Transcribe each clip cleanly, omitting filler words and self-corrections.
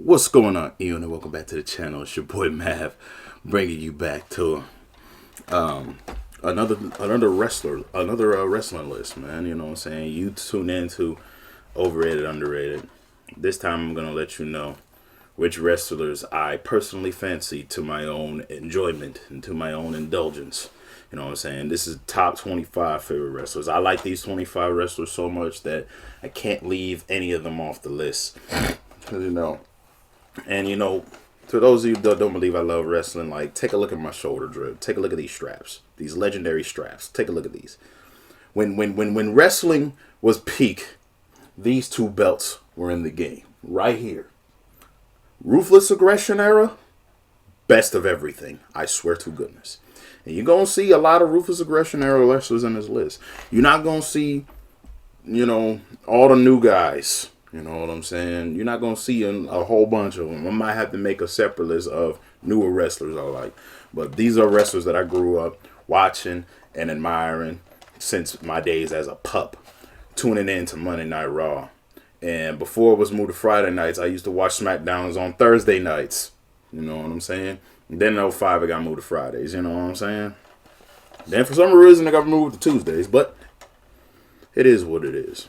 What's going on, Ian, and welcome back to the channel. It's your boy Mav, bringing you back to another wrestling list, man. You know what I'm saying? You tune in to overrated, underrated. This time I'm gonna let you know which wrestlers I personally fancy to my own enjoyment and to my own indulgence. You know what I'm saying? This is top 25 favorite wrestlers. I like these 25 wrestlers so much that I can't leave any of them off the list. And to those of you that don't believe I love wrestling, like, take a look at my shoulder drip. Take a look at these straps. These legendary straps. Take a look at these. When wrestling was peak, these two belts were in the game. Right here. Ruthless Aggression era, best of everything. I swear to goodness. And you're going to see a lot of Ruthless Aggression era wrestlers in this list. You're not going to see, all the new guys. You know what I'm saying? You're not going to see a whole bunch of them. I might have to make a separate list of newer wrestlers I like. But these are wrestlers that I grew up watching and admiring since my days as a pup. Tuning in to Monday Night Raw. And before it was moved to Friday nights, I used to watch SmackDowns on Thursday nights. You know what I'm saying? And then in '05, it got moved to Fridays. You know what I'm saying? Then for some reason, it got moved to Tuesdays. But it is what it is.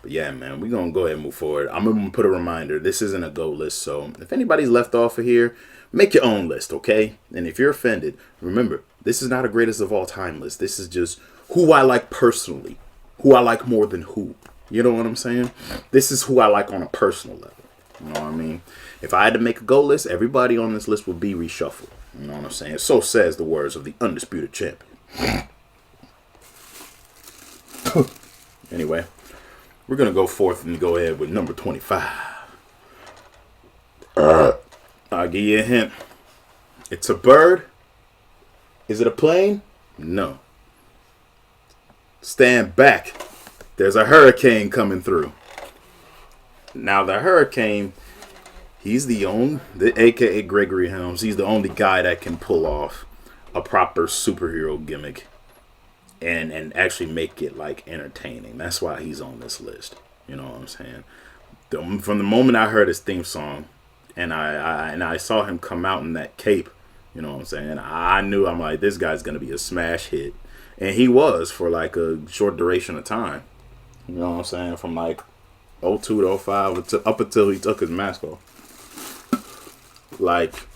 But yeah, man, we're going to go ahead and move forward. I'm going to put a reminder. This isn't a GOAT list, so if anybody's left off of here, make your own list, okay? And if you're offended, remember, this is not a greatest of all time list. This is just who I like personally. Who I like more than who. You know what I'm saying? This is who I like on a personal level. You know what I mean? If I had to make a GOAT list, everybody on this list would be reshuffled. You know what I'm saying? So says the words of the undisputed champion. Anyway. We're going to go forth and go ahead with number 25. I'll give you a hint. It's a bird. Is it a plane? No. Stand back. There's a hurricane coming through. Now, the hurricane, he's a.k.a. Gregory Helms, he's the only guy that can pull off a proper superhero gimmick. And actually make it, like, entertaining. That's why he's on this list. You know what I'm saying? From the moment I heard his theme song and I saw him come out in that cape, you know what I'm saying? I knew, I'm like, this guy's going to be a smash hit. And he was for, like, a short duration of time. You know what I'm saying? From, like, '02 to '05 up until he took his mask off. Like,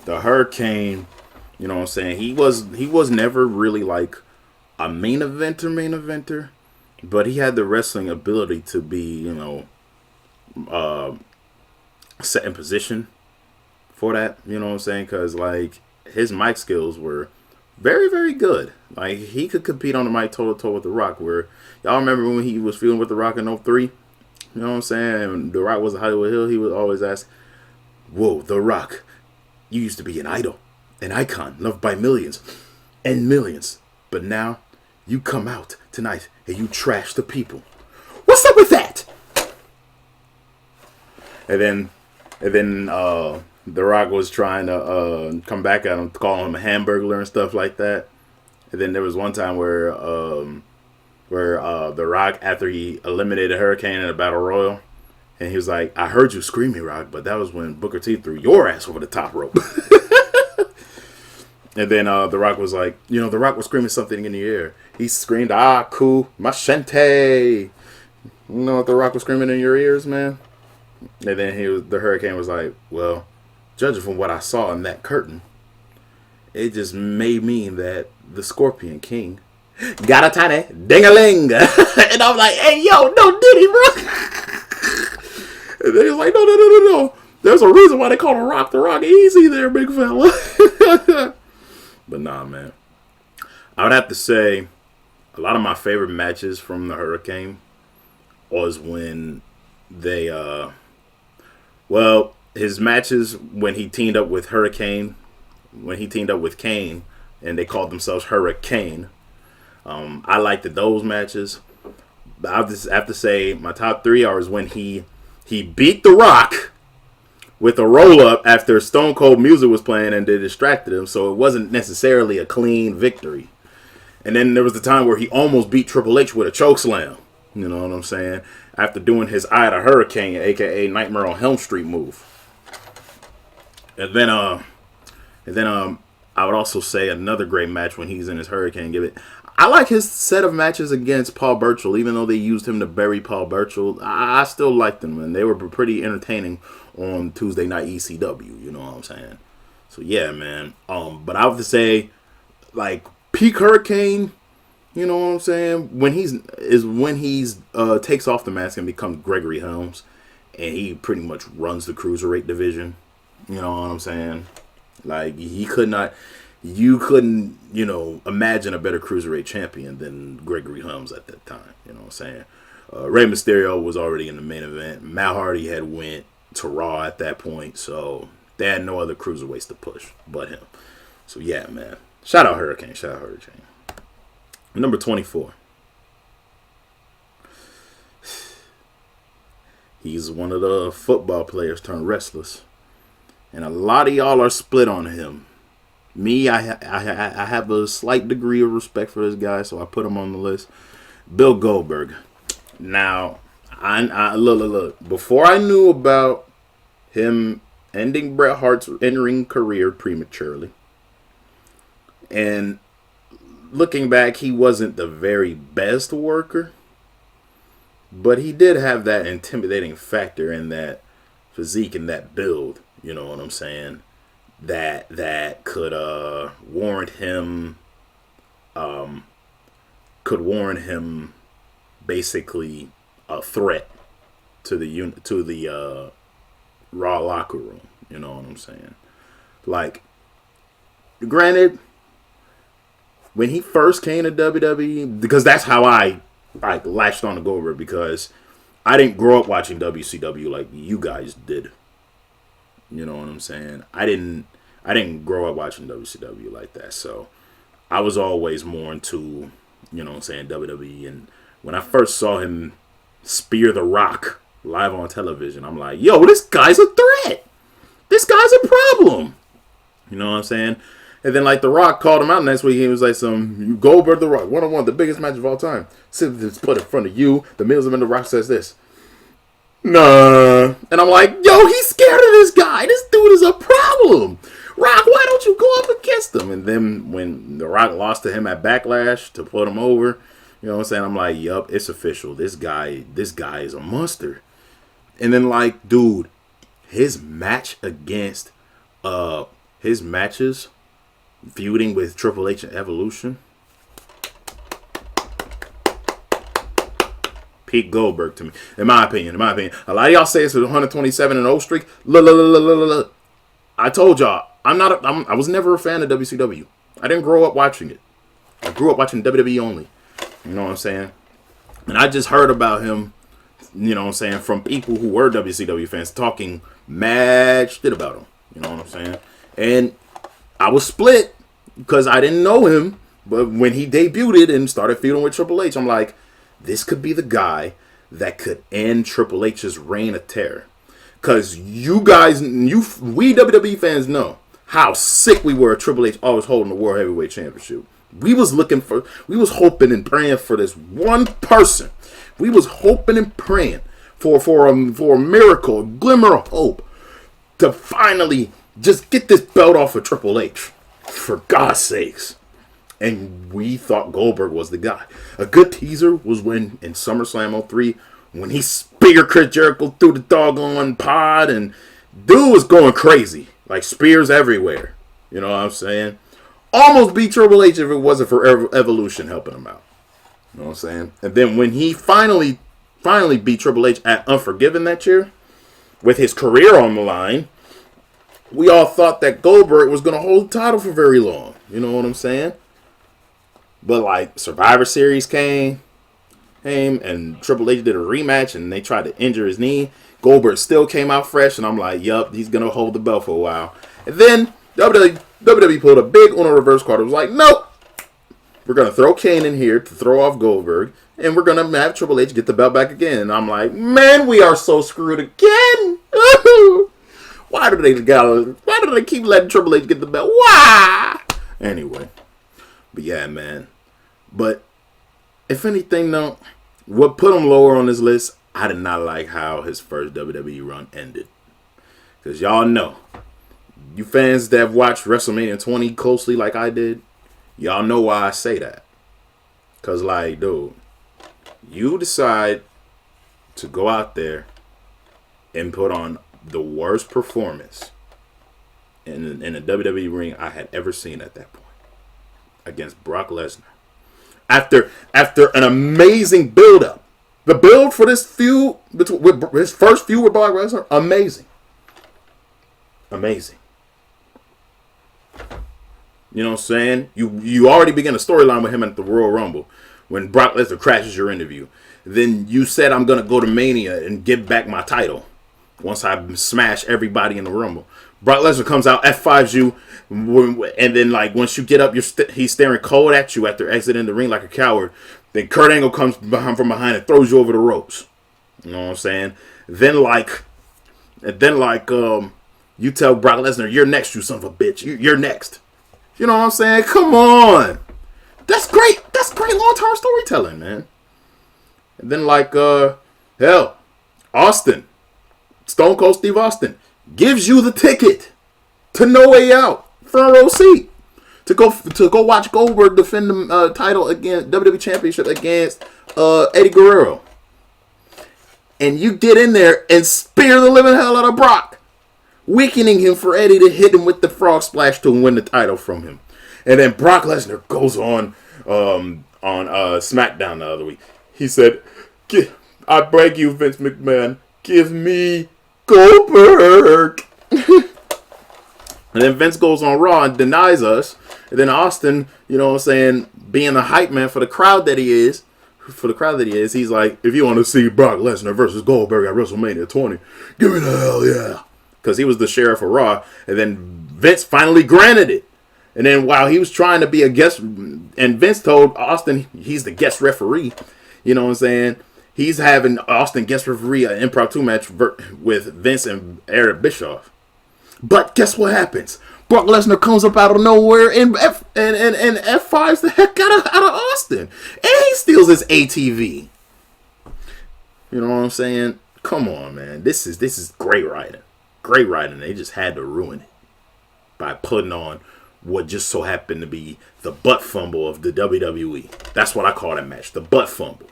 the Hurricane, you know what I'm saying? He was never really, like, a main eventer, but he had the wrestling ability to be, set in position for that, you know what I'm saying? Because, like, his mic skills were very, very good. Like, he could compete on the mic toe-to-toe with The Rock, where, y'all remember when he was feuding with The Rock in '03? You know what I'm saying? And The Rock was a Hollywood Hill, he would always ask, whoa, The Rock, you used to be an idol, an icon, loved by millions and millions. But now, you come out tonight and you trash the people. What's up with that? And then The Rock was trying to come back at him, calling him a hamburglar and stuff like that. And then there was one time where The Rock, after he eliminated Hurricane in a battle royal, and he was like, I heard you screaming, Rock, but that was when Booker T threw your ass over the top rope. And then The Rock was like, The Rock was screaming something in the air. He screamed, cool, machete. You know what The Rock was screaming in your ears, man? And then the Hurricane was like, well, judging from what I saw in that curtain, it just may mean that the Scorpion King got a tiny ding-a-ling. And I'm like, hey, yo, no Diddy, bro. And then he was like, no. There's a reason why they call The Rock easy there, big fella. But nah, man. I would have to say a lot of my favorite matches from the Hurricane was when they, his matches when he teamed up with Kane, and they called themselves Hurricane. I liked those matches. But I just have to say my top three are when he beat The Rock with a roll-up after Stone Cold music was playing and they distracted him, so it wasn't necessarily a clean victory. And then there was the time where he almost beat Triple H with a choke slam. You know what I'm saying? after doing his Eye of the Hurricane, aka Nightmare on Elm Street move. And then I would also say another great match when he's in his Hurricane Gimmick. I like his set of matches against Paul Burchill, even though they used him to bury Paul Burchill. I still liked them, and they were pretty entertaining on Tuesday Night ECW. You know what I'm saying? So yeah, man. But I have to say, like, peak Hurricane. You know what I'm saying? When he's takes off the mask and becomes Gregory Helms, and he pretty much runs the cruiserweight division. You know what I'm saying? Like, you couldn't, imagine a better cruiserweight champion than Gregory Helms at that time. You know what I'm saying? Rey Mysterio was already in the main event. Matt Hardy had went to Raw at that point, so they had no other cruiserweights to push but him. So yeah, man. Shout out Hurricane. Number 24. He's one of the football players turned wrestlers. And a lot of y'all are split on him. Me, I have a slight degree of respect for this guy, so I put him on the list. Bill Goldberg. Now, I look. Before I knew about him ending Bret Hart's entering career prematurely, and looking back, he wasn't the very best worker, but he did have that intimidating factor in that physique and that build. You know what I'm saying? That could warrant him basically a threat to the Raw locker room. You know what I'm saying? Like, granted, when he first came to WWE, because that's how I latched on to Goldberg, because I didn't grow up watching WCW like you guys did. You know what I'm saying? I didn't grow up watching WCW like that. So I was always more into, you know what I'm saying, WWE. And when I first saw him spear The Rock live on television, I'm like, yo, this guy's a threat. This guy's a problem. You know what I'm saying? And then, like, The Rock called him out next week. He was like, you Goldberg, The Rock, one-on-one, the biggest match of all time. It's put in front of you. The Mills and The Rock says this. Nah. And I'm like, yo, he's scared of this guy. This dude is a problem. Rock, why don't you go up against him? And then when The Rock lost to him at Backlash to put him over, you know what I'm saying? I'm like, yup, it's official. This guy is a monster. And then, like, dude, his matches feuding with Triple H and Evolution. Peak Goldberg to me, in my opinion. A lot of y'all say it's a 127-0 streak. Look. I told y'all, I was never a fan of WCW. I didn't grow up watching it. I grew up watching WWE only. You know what I'm saying? And I just heard about him, you know what I'm saying, from people who were WCW fans talking mad shit about him. You know what I'm saying? And I was split because I didn't know him. But when he debuted and started feuding with Triple H, I'm like, this could be the guy that could end Triple H's reign of terror. Because you guys, we WWE fans know how sick we were of Triple H always holding the World Heavyweight Championship. We was hoping and praying for this one person. We was hoping and praying for a miracle, a glimmer of hope to finally just get this belt off of Triple H. For God's sakes. And we thought Goldberg was the guy. A good teaser was when, in SummerSlam 03, when he speared Chris Jericho through the doggone pod, and dude was going crazy. Like, spears everywhere. You know what I'm saying? Almost beat Triple H if it wasn't for Evolution helping him out. You know what I'm saying? And then when he finally beat Triple H at Unforgiven that year, with his career on the line, we all thought that Goldberg was going to hold the title for very long. You know what I'm saying? But, like, Survivor Series came, and Triple H did a rematch, and they tried to injure his knee. Goldberg still came out fresh, and I'm like, yup, he's going to hold the belt for a while. And then WWE pulled a big Uno reverse card. It was like, nope, we're going to throw Kane in here to throw off Goldberg, and we're going to have Triple H get the belt back again. And I'm like, man, we are so screwed again. Why do they keep letting Triple H get the belt? Why? Anyway. But yeah, man. But if anything, though, what put him lower on this list, I did not like how his first WWE run ended. Because y'all know, you fans that have watched WrestleMania 20 closely like I did, y'all know why I say that. Because, like, dude, you decide to go out there and put on the worst performance in a WWE ring I had ever seen at that point against Brock Lesnar. After an amazing build-up. The build for this feud, with his first feud with Brock Lesnar, amazing. Amazing. You know what I'm saying? You already began a storyline with him at the Royal Rumble when Brock Lesnar crashes your interview. Then you said, I'm going to go to Mania and give back my title once I smash everybody in the Rumble. Brock Lesnar comes out, F5s you, and then, like, once you get up, he's staring cold at you after exiting the ring like a coward. Then Kurt Angle comes from behind and throws you over the ropes. You know what I'm saying? Then, you tell Brock Lesnar, you're next, you son of a bitch. You're next. You know what I'm saying? Come on. That's great. That's great long-term storytelling, man. And then, hell, Austin, Stone Cold Steve Austin, gives you the ticket to No Way Out, front row seat, to go watch Goldberg defend the title against WWE Championship against Eddie Guerrero. And you get in there and spear the living hell out of Brock, weakening him for Eddie to hit him with the frog splash to win the title from him. And then Brock Lesnar goes on SmackDown the other week. He said, I beg you, Vince McMahon, give me Goldberg. And then Vince goes on Raw and denies us. And then Austin, you know what I'm saying, being the hype man for the crowd that he is, he's like, if you want to see Brock Lesnar versus Goldberg at WrestleMania 20, give me the hell yeah. Because he was the sheriff of Raw. And then Vince finally granted it. And then while he was trying to be a guest, and Vince told Austin he's the guest referee, you know what I'm saying, he's having Austin guest referee an impromptu match with Vince and Eric Bischoff. But guess what happens? Brock Lesnar comes up out of nowhere and F5s the heck out of Austin. And he steals his ATV. You know what I'm saying? Come on, man. This is great writing. Great writing. They just had to ruin it by putting on what just so happened to be the butt fumble of the WWE. That's what I call that match. The butt fumble.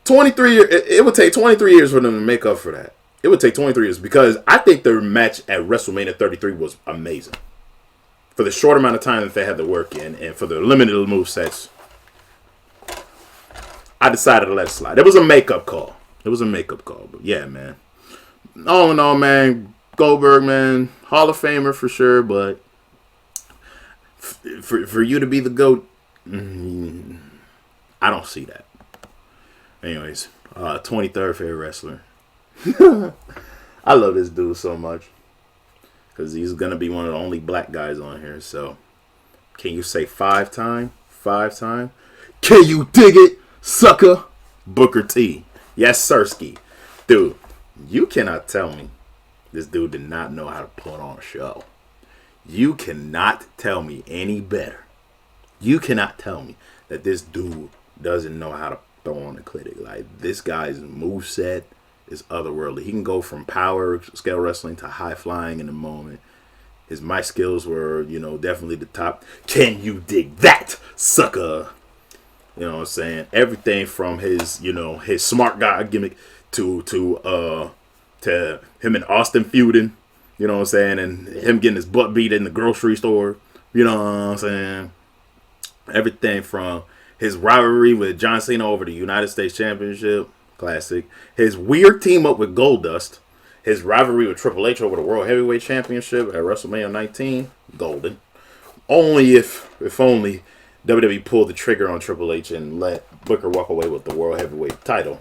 23 years. It would take 23 years for them to make up for that. It would take 23 years because I think their match at WrestleMania 33 was amazing. For the short amount of time that they had to work in and for the limited movesets, I decided to let it slide. It was a makeup call. But yeah, man. All in all, man, Goldberg, man, Hall of Famer for sure, but for you to be the GOAT, I don't see that. Anyways, 23rd favorite wrestler. I love this dude so much because he's gonna be one of the only black guys on here. So, can you say 5 time? 5 time? Can you dig it, sucker? Booker T. Yes, Sirski. Dude, you cannot tell me this dude did not know how to put on a show. You cannot tell me any better. You cannot tell me that this dude doesn't know how to throw on the clinic. Like, this guy's moveset is otherworldly. He can go from power scale wrestling to high flying in a moment. His mic skills were, definitely the top. Can you dig that, sucker? You know what I'm saying? Everything from his, his smart guy gimmick to him and Austin feuding, you know what I'm saying, and him getting his butt beat in the grocery store, you know what I'm saying? Everything from his rivalry with John Cena over the United States Championship, classic. His weird team up with Goldust. His rivalry with Triple H over the World Heavyweight Championship at WrestleMania 19, golden. Only if only WWE pulled the trigger on Triple H and let Booker walk away with the World Heavyweight title.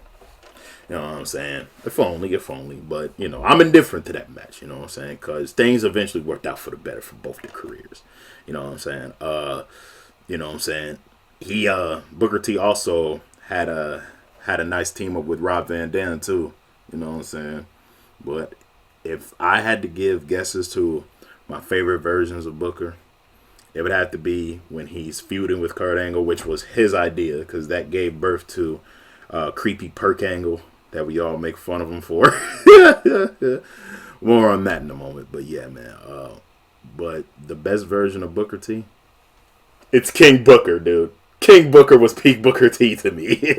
You know what I'm saying? If only. But, I'm indifferent to that match, you know what I'm saying? Because things eventually worked out for the better for both their careers. You know what I'm saying? You know what I'm saying? He, Booker T also had a nice team up with Rob Van Dam, too. You know what I'm saying? But if I had to give guesses to my favorite versions of Booker, it would have to be when he's feuding with Kurt Angle, which was his idea, because that gave birth to creepy perk angle that we all make fun of him for. More on that in a moment. But yeah, man. But the best version of Booker T, it's King Booker, dude. King Booker was peak Booker T to me.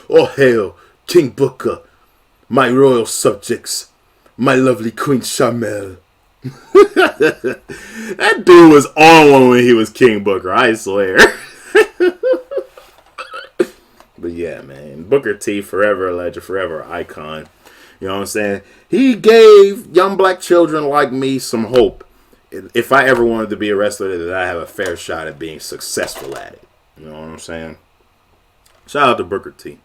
Oh, hail, King Booker, my royal subjects, my lovely Queen Shamel. That dude was on one when he was King Booker, I swear. But yeah, man, Booker T, forever a legend, forever an icon. You know what I'm saying? He gave young black children like me some hope. If I ever wanted to be a wrestler, that I have a fair shot at being successful at it. You know what I'm saying? Shout out to Booker T.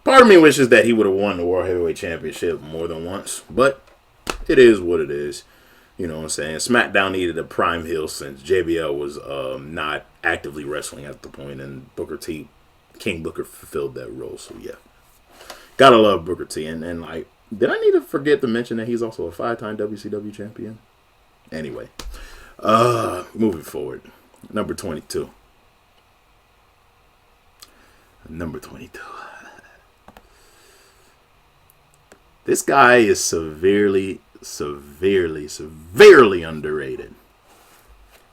Part of me wishes that he would have won the World Heavyweight Championship more than once, but it is what it is. You know what I'm saying? SmackDown needed a prime heel since JBL was not actively wrestling at the point, and Booker T, King Booker, fulfilled that role. So yeah, gotta love Booker T. And like, did I need to forget to mention that he's also a 5-time WCW champion? Anyway, moving forward, number 22. Number 22. This guy is severely underrated.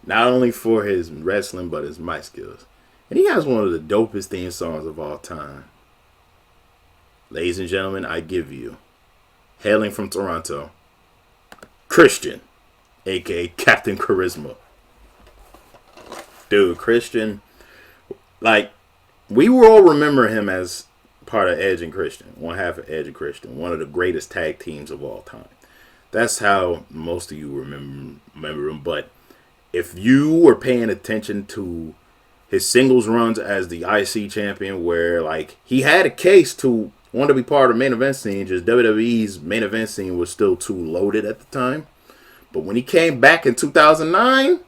Not only for his wrestling, but his mic skills. And he has one of the dopest theme songs of all time. Ladies and gentlemen, I give you, hailing from Toronto, Christian, a.k.a. Captain Charisma. Dude, Christian, like, we will all remember him as part of Edge and Christian. One half of Edge and Christian. One of the greatest tag teams of all time. That's how most of you remember him. But if you were paying attention to his singles runs as the IC champion, where like he had a case to want to be part of the main event scene, just WWE's main event scene was still too loaded at the time. But when he came back in 2009,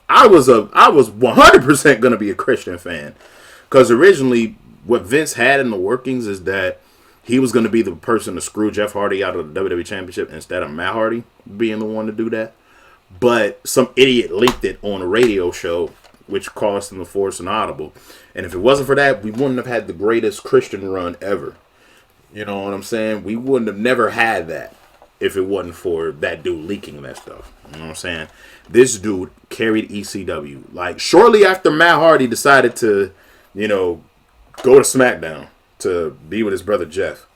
I was 100% gonna be a Christian fan, because originally what Vince had in the workings is that he was going to be the person to screw Jeff Hardy out of the WWE Championship instead of Matt Hardy being the one to do that. But some idiot leaked it on a radio show, which caused him to force an audible. And if it wasn't for that, we wouldn't have had the greatest Christian run ever. You know what I'm saying? We wouldn't have never had that if it wasn't for that dude leaking that stuff. You know what I'm saying? This dude carried ECW. Like, shortly after Matt Hardy decided to, you know, go to SmackDown to be with his brother Jeff,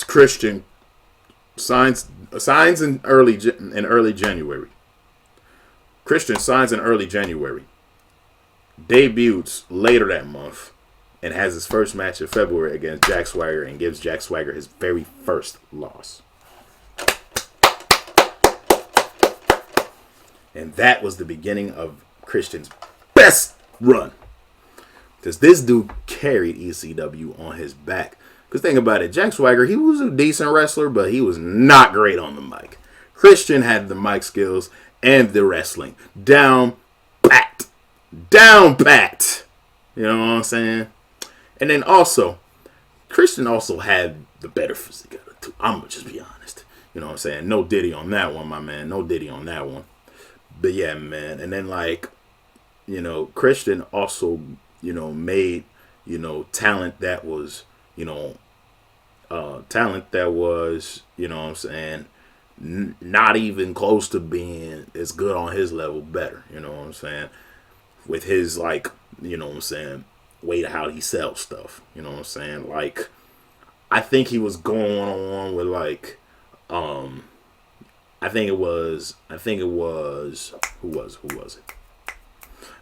Christian signs in early January. Christian signs in early January, debuts later that month, and has his first match in February against Jack Swagger and gives Jack Swagger his very first loss. And that was the beginning of Christian's best run. Because this dude carried ECW on his back. Because think about it, Jack Swagger, he was a decent wrestler, but he was not great on the mic. Christian had the mic skills and the wrestling. Down pat. Down pat. You know what I'm saying? And then also, Christian also had the better physique of the two. I'm going to just be honest. You know what I'm saying? No Diddy on that one, my man. No Diddy on that one. But yeah, man. And then, like, you know, Christian also, you know, made, you know, talent that was, you know, what I'm saying, not even close to being as good on his level better. You know what I'm saying? With his, like, you know what I'm saying, way to how he sells stuff. You know what I'm saying? Like, I think he was going on with, like, I think it was, who was it?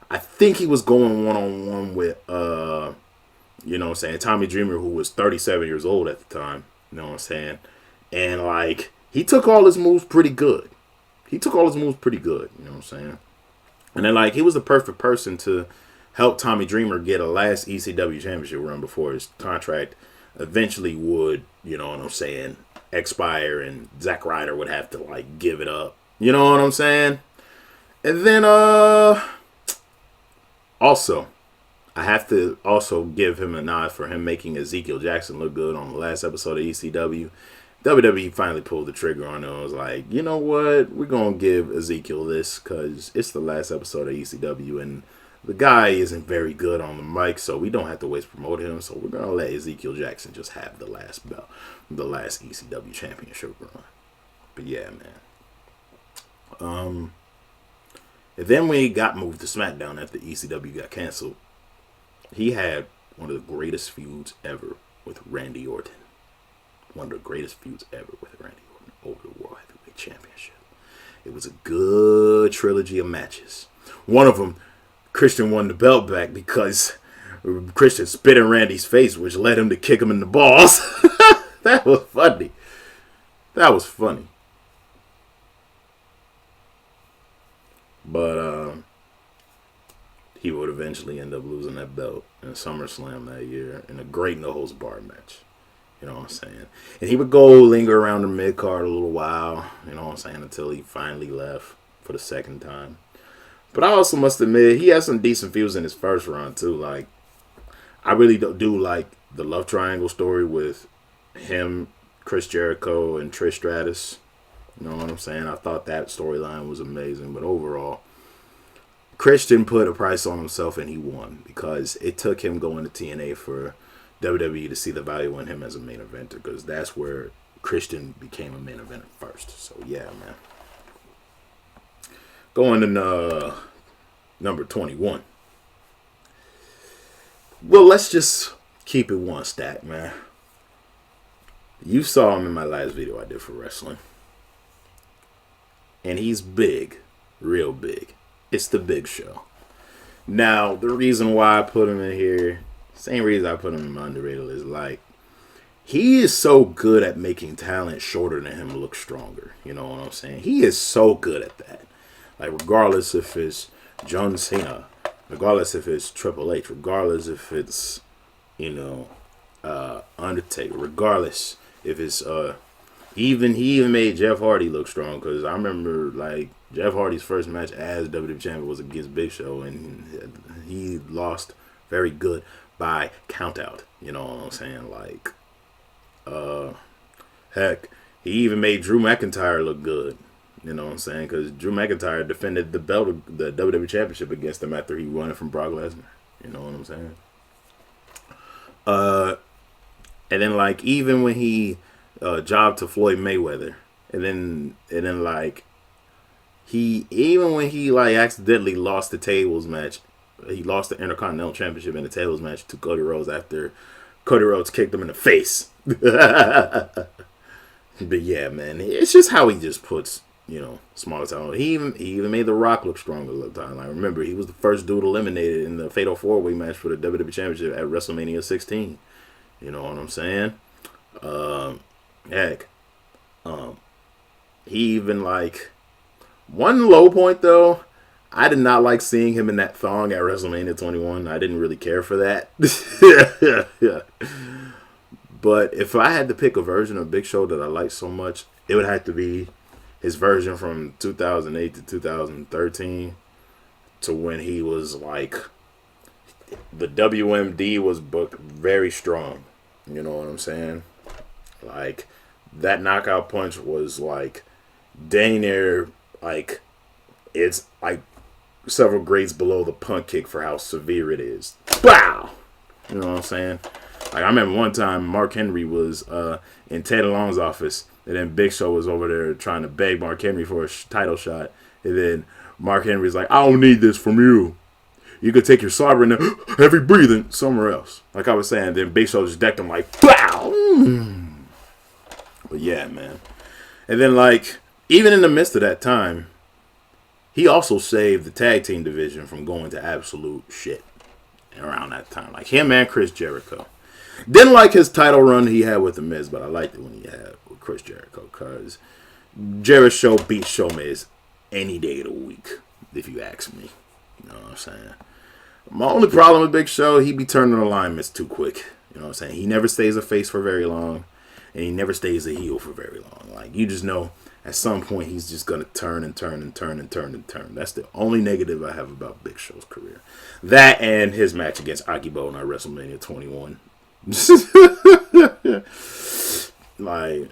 I think he was going one-on-one with, you know what I'm saying, Tommy Dreamer, who was 37 years old at the time. You know what I'm saying? And, like, he took all his moves pretty good. You know what I'm saying? And then, like, he was the perfect person to help Tommy Dreamer get a last ECW championship run before his contract eventually would, you know what I'm saying, expire, and Zack Ryder would have to, like, give it up. You know what I'm saying? And then, also, I have to also give him a nod for him making Ezekiel Jackson look good on the last episode of ECW. WWE finally pulled the trigger on it and was like, you know what? We're going to give Ezekiel this because it's the last episode of ECW and the guy isn't very good on the mic, so we don't have to waste promote him. So we're gonna let Ezekiel Jackson just have the last belt, the last ECW championship run. But yeah, man. And then when he got moved to SmackDown after ECW got canceled, he had one of the greatest feuds ever with Randy Orton. One of the greatest feuds ever with Randy Orton over the World Heavyweight Championship. It was a good trilogy of matches. One of them, Christian won the belt back because Christian spit in Randy's face, which led him to kick him in the balls. That was funny. That was funny. But he would eventually end up losing that belt in SummerSlam that year in a great no-holds-barred match. You know what I'm saying? And he would go linger around the mid-card a little while, you know what I'm saying, until he finally left for the second time. But I also must admit, he had some decent feuds in his first run, too. Like, I really do like the love triangle story with him, Chris Jericho, and Trish Stratus. You know what I'm saying? I thought that storyline was amazing. But overall, Christian put a price on himself and he won because it took him going to TNA for WWE to see the value in him as a main eventer, because that's where Christian became a main eventer first. So, yeah, man. Going to number 21. Well, let's just keep it one stack, man. You saw him in my last video I did for wrestling. And he's big. Real big. It's the Big Show. Now, the reason why I put him in here, same reason I put him in my underrated list, like, he is so good at making talent shorter than him look stronger. You know what I'm saying? He is so good at that. Like, regardless if it's John Cena, regardless if it's Triple H, regardless if it's, Undertaker, regardless if it's, he even made Jeff Hardy look strong, because I remember, like, Jeff Hardy's first match as WWE Champion was against Big Show, and he lost very good by countout. You know what I'm saying? Like, heck, he even made Drew McIntyre look good. You know what I'm saying? Because Drew McIntyre defended the belt of the WWE Championship against him after he won it from Brock Lesnar. You know what I'm saying? And then, like, even when he jobbed to Floyd Mayweather, and then like, even when he like accidentally lost the tables match, he lost the Intercontinental Championship in the tables match to Cody Rhodes after Cody Rhodes kicked him in the face. But yeah, man, it's just how he just puts, small talent. He even made The Rock look stronger a time. Like, remember, he was the first dude eliminated in the Fatal 4-Way match for the WWE Championship at WrestleMania 16. You know what I'm saying? Heck, he even, like, one low point though, I did not like seeing him in that thong at WrestleMania 21. I didn't really care for that. Yeah. But if I had to pick a version of Big Show that I like so much, it would have to be his version from 2008 to 2013, to when he was like, the WMD was booked very strong. You know what I'm saying? Like, that knockout punch was like dang near, like, it's like several grades below the punt kick for how severe it is. Wow! You know what I'm saying? Like, I remember one time Mark Henry was in Ted Long's office, and then Big Show was over there trying to beg Mark Henry for a title shot, and then Mark Henry's like, I don't need this from you. You could take your sovereign heavy breathing somewhere else. Like I was saying, then Big Show just decked him like, wow! But yeah, man. And then, like, even in the midst of that time, he also saved the tag team division from going to absolute shit around that time. Like, him and Chris Jericho. Didn't like his title run he had with The Miz, but I liked it when he had with Chris Jericho, because Jericho beat Showmiz any day of the week, if you ask me. You know what I'm saying? My only problem with Big Show, he be turning alignments too quick. You know what I'm saying? He never stays a face for very long, and he never stays a heel for very long. Like, you just know at some point he's just going to turn and turn and turn and turn and turn. That's the only negative I have about Big Show's career. That and his match against Akibo at WrestleMania 21. Like,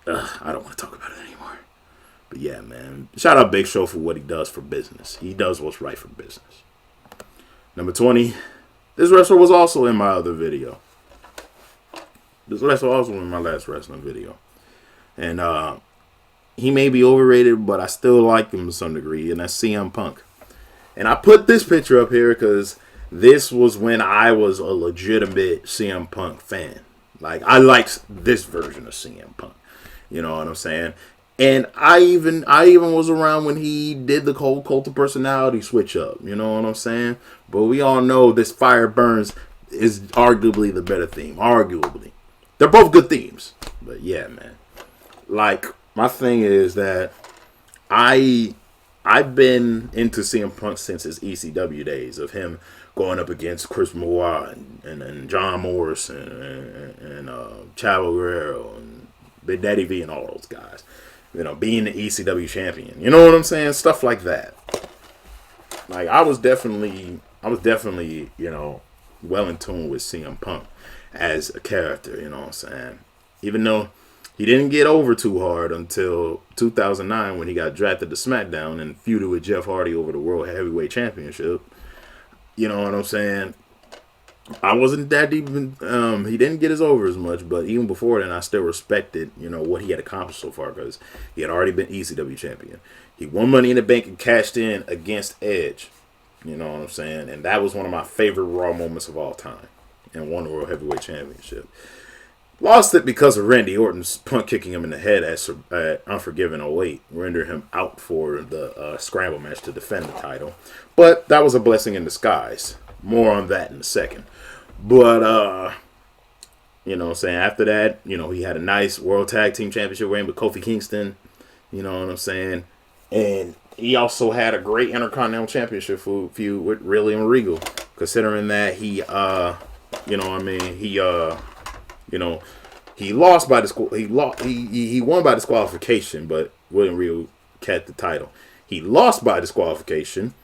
I don't want to talk about it anymore. But yeah, man. Shout out Big Show for what he does for business. He does what's right for business. Number 20. This wrestler was also in my other video. This wrestler also in my last wrestling video. And he may be overrated, but I still like him to some degree, and that's CM Punk. And I put this picture up here because this was when I was a legitimate CM Punk fan. Like, I liked this version of CM Punk. You know what I'm saying? And I even was around when he did the whole cult of personality switch up. You know what I'm saying? But we all know this Fire Burns is arguably the better theme. Arguably. They're both good themes. But yeah, man. Like, my thing is that I've been into CM Punk since his ECW days of him going up against Chris Benoit and John Morris and Chavo Guerrero and Big Daddy V and all those guys. You know, being the ECW champion. You know what I'm saying? Stuff like that. Like, I was definitely, you know, well in tune with CM Punk as a character, you know what I'm saying? Even though he didn't get over too hard until 2009 when he got drafted to SmackDown and feuded with Jeff Hardy over the World Heavyweight Championship. You know what I'm saying? I wasn't that even, he didn't get his over as much, but even before then, I still respected, you know, what he had accomplished so far because he had already been ECW champion. He won Money in the Bank and cashed in against Edge. You know what I'm saying? And that was one of my favorite Raw moments of all time. And won the World Heavyweight Championship. Lost it because of Randy Orton's punt kicking him in the head at Unforgiven 08, rendering him out for the scramble match to defend the title. But that was a blessing in disguise. More on that in a second. But, you know what I'm saying, after that, you know, he had a nice World Tag Team Championship reign with Kofi Kingston. You know what I'm saying? And he also had a great Intercontinental Championship feud with William Regal. Considering that he, you know what I mean, he lost by he won by disqualification, but William Regal kept the title. He lost by disqualification,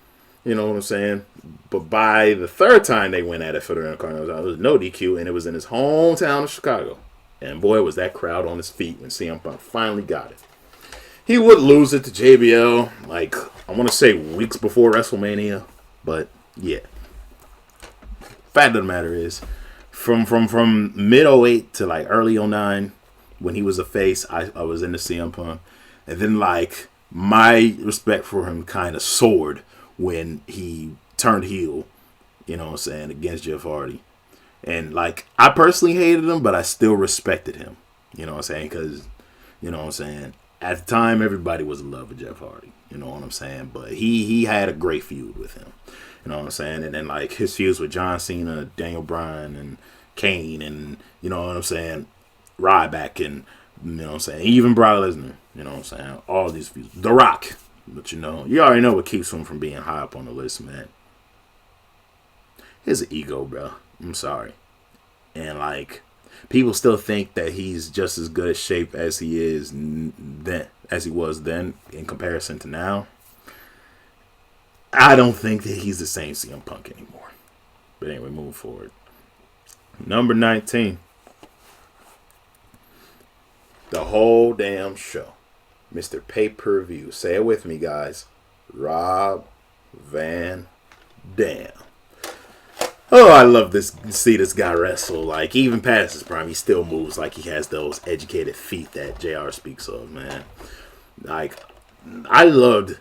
you know what I'm saying? But by the third time they went at it for the Intercontinental, it was no DQ, and it was in his hometown of Chicago. And boy, was that crowd on his feet when CM Punk finally got it. He would lose it to JBL, like, I want to say weeks before WrestleMania, but yeah. Fact of the matter is, from mid 08 to like early 09, when he was a face, I was into CM Punk. And then like my respect for him kind of soared when he turned heel, you know what I'm saying, against Jeff Hardy. And like, I personally hated him, but I still respected him, you know what I'm saying, because, you know what I'm saying, at the time everybody was in love with Jeff Hardy, you know what I'm saying, but he had a great feud with him. You know what I'm saying? And then, like, his feuds with John Cena, Daniel Bryan, and Kane, and, you know what I'm saying, Ryback, and, you know what I'm saying, even Brock Lesnar, you know what I'm saying, all these feuds. The Rock. But, you know, you already know what keeps him from being high up on the list, man. His ego, bro. I'm sorry. And, like, people still think that he's just as good a shape as he is then, as he was then, in comparison to now. I don't think that he's the same CM Punk anymore. But anyway, moving forward. Number 19. The whole damn show. Mr. Pay-Per-View. Say it with me, guys. Rob Van Dam. Oh, I love this. See this guy wrestle. Like, even past his prime, he still moves like he has those educated feet that JR speaks of, man. Like, I loved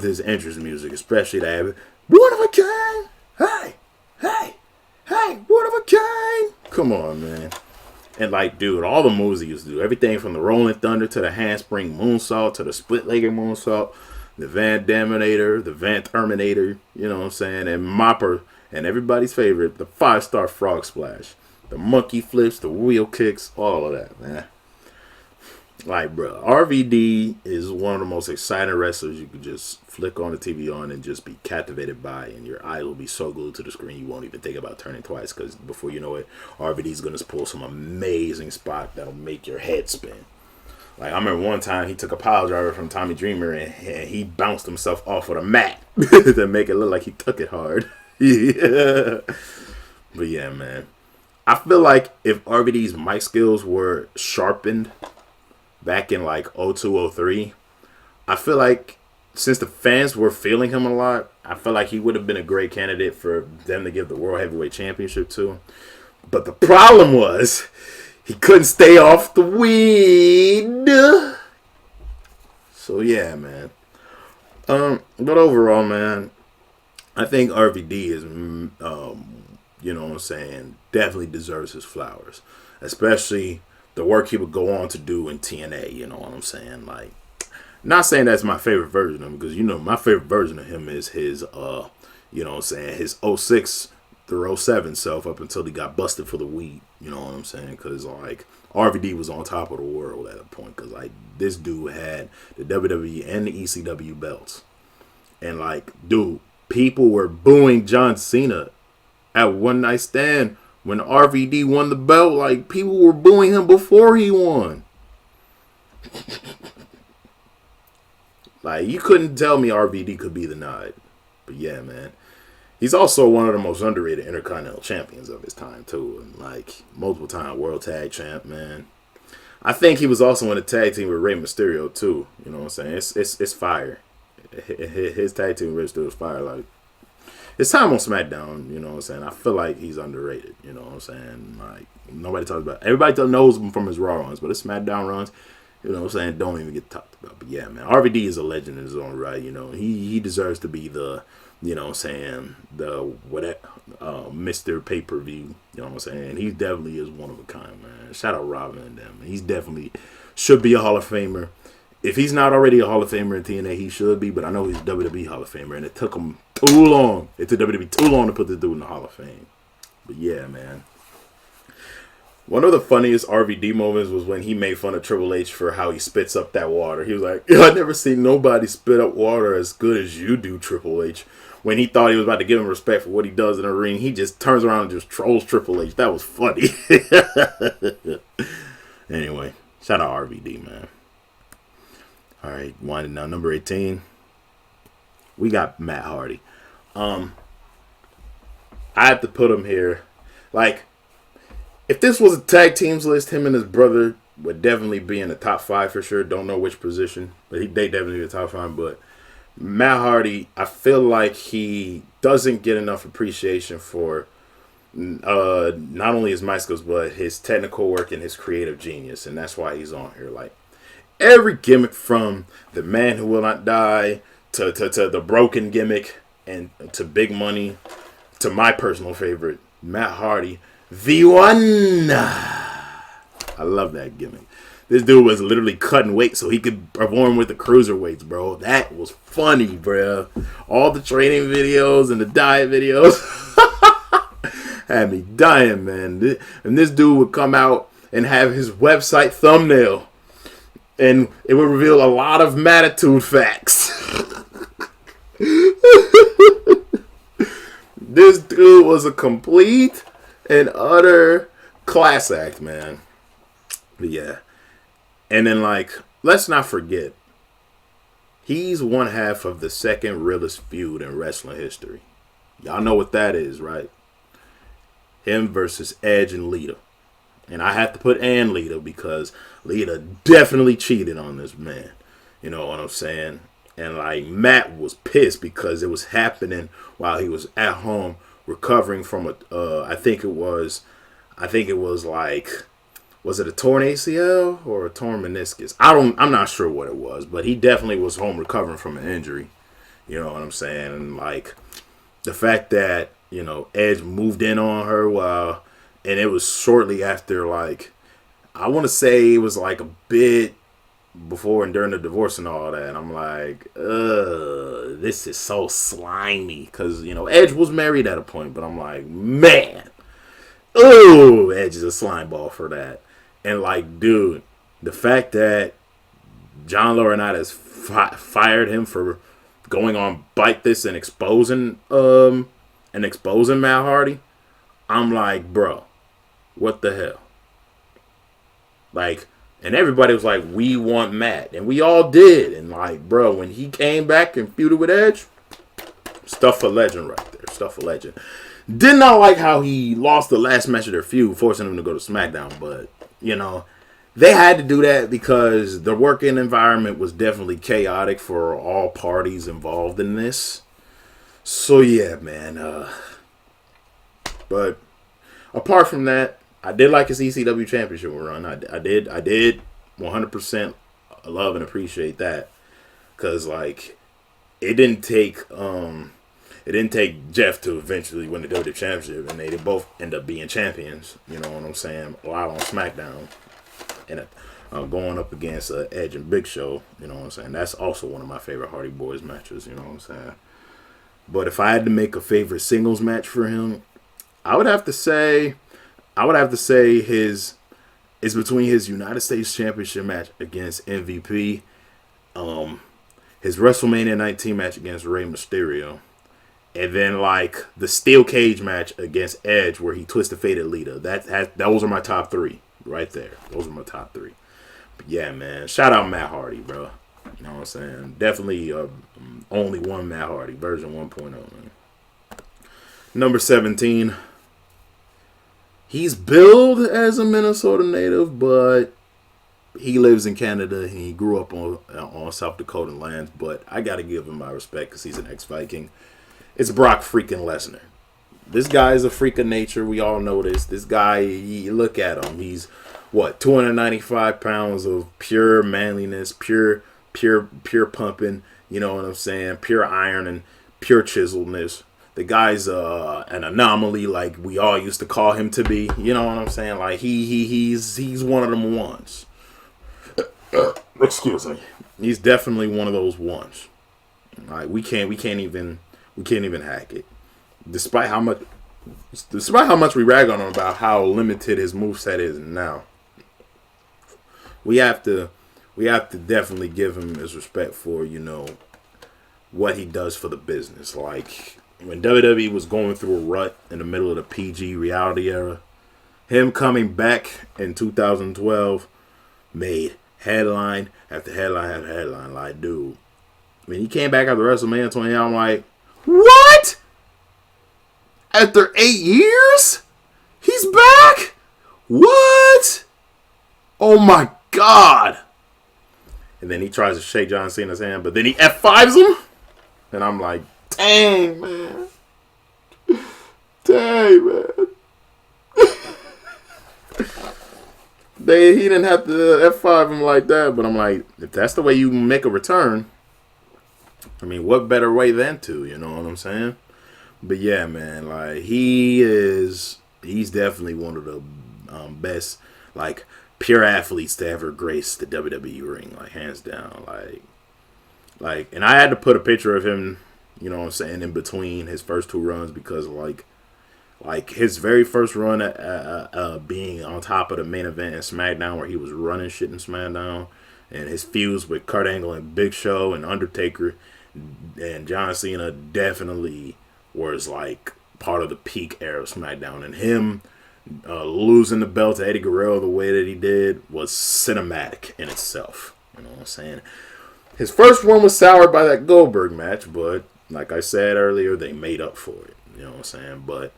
his entrance music, especially that one of a kind. Hey, one of a kind. Come on, man. And like, dude, all the moves he used to do, everything from the Rolling Thunder to the handspring moonsault to the split-legged moonsault, the Van Daminator, the Van Terminator, you know what I'm saying, and Mopper, and everybody's favorite, the 5-star frog splash, the monkey flips, the wheel kicks, all of that, man. Like, bro, RVD is one of the most exciting wrestlers you could just flick on the TV on and just be captivated by, and your eye will be so glued to the screen you won't even think about turning twice, because before you know it, RVD's going to pull some amazing spot that'll make your head spin. Like, I remember one time he took a pile driver from Tommy Dreamer and he bounced himself off of the mat to make it look like he took it hard. Yeah. But yeah, man. I feel like if RVD's mic skills were sharpened back in like 02, 03, I feel like since the fans were feeling him a lot, I felt like he would have been a great candidate for them to give the World Heavyweight Championship to. But the problem was he couldn't stay off the weed. So yeah, man. But overall, man, I think RVD is, you know what I'm saying, definitely deserves his flowers, especially the work he would go on to do in TNA. You know what I'm saying? Like, not saying that's my favorite version of him, because, you know, my favorite version of him is his, you know what I'm saying, his 06 through 07 self up until he got busted for the weed. You know what I'm saying? Because, like, RVD was on top of the world at a point, because, like, this dude had the WWE and the ECW belts. And, like, dude, people were booing John Cena at One Night Stand when RVD won the belt. Like, people were booing him before he won. Like, you couldn't tell me RVD could be the Nod. But yeah, man. He's also one of the most underrated Intercontinental Champions of his time, too. And, like, multiple time World Tag Champ, man. I think he was also in a tag team with Rey Mysterio, too. You know what I'm saying? It's fire. His tag team with Rey Mysterio is fire. Like, his time on SmackDown, you know what I'm saying? I feel like he's underrated. You know what I'm saying? Like, nobody talks about it. Everybody knows him from his Raw runs, but his SmackDown runs, you know what I'm saying, don't even get talked about. But yeah, man, RVD is a legend in his own right. You know, he deserves to be the, you know what I'm saying, the Mr. Pay-Per-View. You know what I'm saying? He definitely is one of a kind, man. Shout out Robin and them. He's definitely should be a Hall of Famer. If he's not already a Hall of Famer in TNA, he should be. But I know he's a WWE Hall of Famer, and it took him too long. It took WWE too long to put this dude in the Hall of Fame. But yeah, man. One of the funniest RVD moments was when he made fun of Triple H for how he spits up that water. He was like, I never seen nobody spit up water as good as you do, Triple H. When he thought he was about to give him respect for what he does in the ring, he just turns around and just trolls Triple H. That was funny. Anyway, shout out RVD, man. All right, winding down. Number 18. We got Matt Hardy. I have to put him here. Like, if this was a tag teams list, him and his brother would definitely be in the top 5 for sure. Don't know which position, but they definitely be the top 5. But Matt Hardy, I feel like he doesn't get enough appreciation for not only his mic skills, but his technical work and his creative genius, and that's why he's on here. Like, every gimmick from the Man Who Will Not Die to the Broken gimmick and to Big Money to my personal favorite, Matt Hardy, the One. I love that gimmick. This dude was literally cutting weight so he could perform with the cruiserweights, bro. That was funny, bro. All the training videos and the diet videos had me dying, man. And this dude would come out and have his website thumbnail, and it would reveal a lot of Mattitude facts. This dude was a complete and utter class act, man. But yeah. And then, like, let's not forget, he's one half of the second realest feud in wrestling history. Y'all know what that is, right? Him versus Edge and Lita. And I have to put and Lita because Lita definitely cheated on this man. You know what I'm saying? And, like, Matt was pissed because it was happening while he was at home recovering from I think it was like, was it a torn ACL or a torn meniscus? I'm not sure what it was, but he definitely was home recovering from an injury. You know what I'm saying? And, like, the fact that, you know, Edge moved in on her and it was shortly after, like, I want to say it was like a bit before and during the divorce and all that. And I'm like, this is so slimy. Because, you know, Edge was married at a point, but I'm like, man, Edge is a slime ball for that. And, like, dude, the fact that John Laurinaitis fired him for going on Bite This and exposing Matt Hardy, I'm like, bro, what the hell? Like, and everybody was like, we want Matt. And we all did. And, like, bro, when he came back and feuded with Edge, stuff for legend right there. Stuff for legend. Did not like how he lost the last match of their feud, forcing him to go to SmackDown. But, you know, they had to do that because the working environment was definitely chaotic for all parties involved in this. So yeah, man. But apart from that, I did like his ECW championship run. I did 100% love and appreciate that because like it didn't take Jeff to eventually win the WWE championship, and they both end up being champions. You know what I'm saying? While on SmackDown, and going up against Edge and Big Show. You know what I'm saying? That's also one of my favorite Hardy Boys matches. You know what I'm saying? But if I had to make a favorite singles match for him, I would have to say his it's between his United States Championship match against MVP, his WrestleMania 19 match against Rey Mysterio, and then like the steel cage match against Edge where he twisted faded Lita. Those are my top three right there. Those are my top three. But yeah, man, shout out Matt Hardy, bro. You know what I'm saying? Definitely only one Matt Hardy, version 1.0, man. Number 17. He's billed as a Minnesota native, but he lives in Canada. He grew up on South Dakota lands, but I got to give him my respect because he's an ex-Viking. It's Brock freaking Lesnar. This guy is a freak of nature. We all know this. This guy, you look at him. He's, 295 pounds of pure manliness, pure pumping, you know what I'm saying? Pure iron and pure chiseledness. The guy's an anomaly, like we all used to call him to be. You know what I'm saying? Like he's one of them ones. Excuse me. He's definitely one of those ones. Like we can't even hack it. Despite how much we rag on him about how limited his moveset is now. We have to definitely give him his respect for, what he does for the business. Like when WWE was going through a rut in the middle of the PG reality era, him coming back in 2012 made headline after headline after headline. Like, dude, when he came back after WrestleMania 20, I'm like, what? After 8 years? He's back? What? Oh my God. And then he tries to shake John Cena's hand, but then he F5s him? And I'm like, dang, man. Dang, man. He didn't have to F5 him like that, but I'm like, if that's the way you make a return, I mean, what better way than to, you know what I'm saying? But yeah, man, like, he's definitely one of the best, like, pure athletes to ever grace the WWE ring, like, hands down. Like, and I had to put a picture of him, you know what I'm saying, in between his first two runs because, like his very first run at being on top of the main event in SmackDown where he was running shit in SmackDown, and his feuds with Kurt Angle and Big Show and Undertaker and John Cena definitely was, like, part of the peak era of SmackDown. And him losing the belt to Eddie Guerrero the way that he did was cinematic in itself. You know what I'm saying? His first run was soured by that Goldberg match, but like I said earlier, they made up for it. You know what I'm saying? But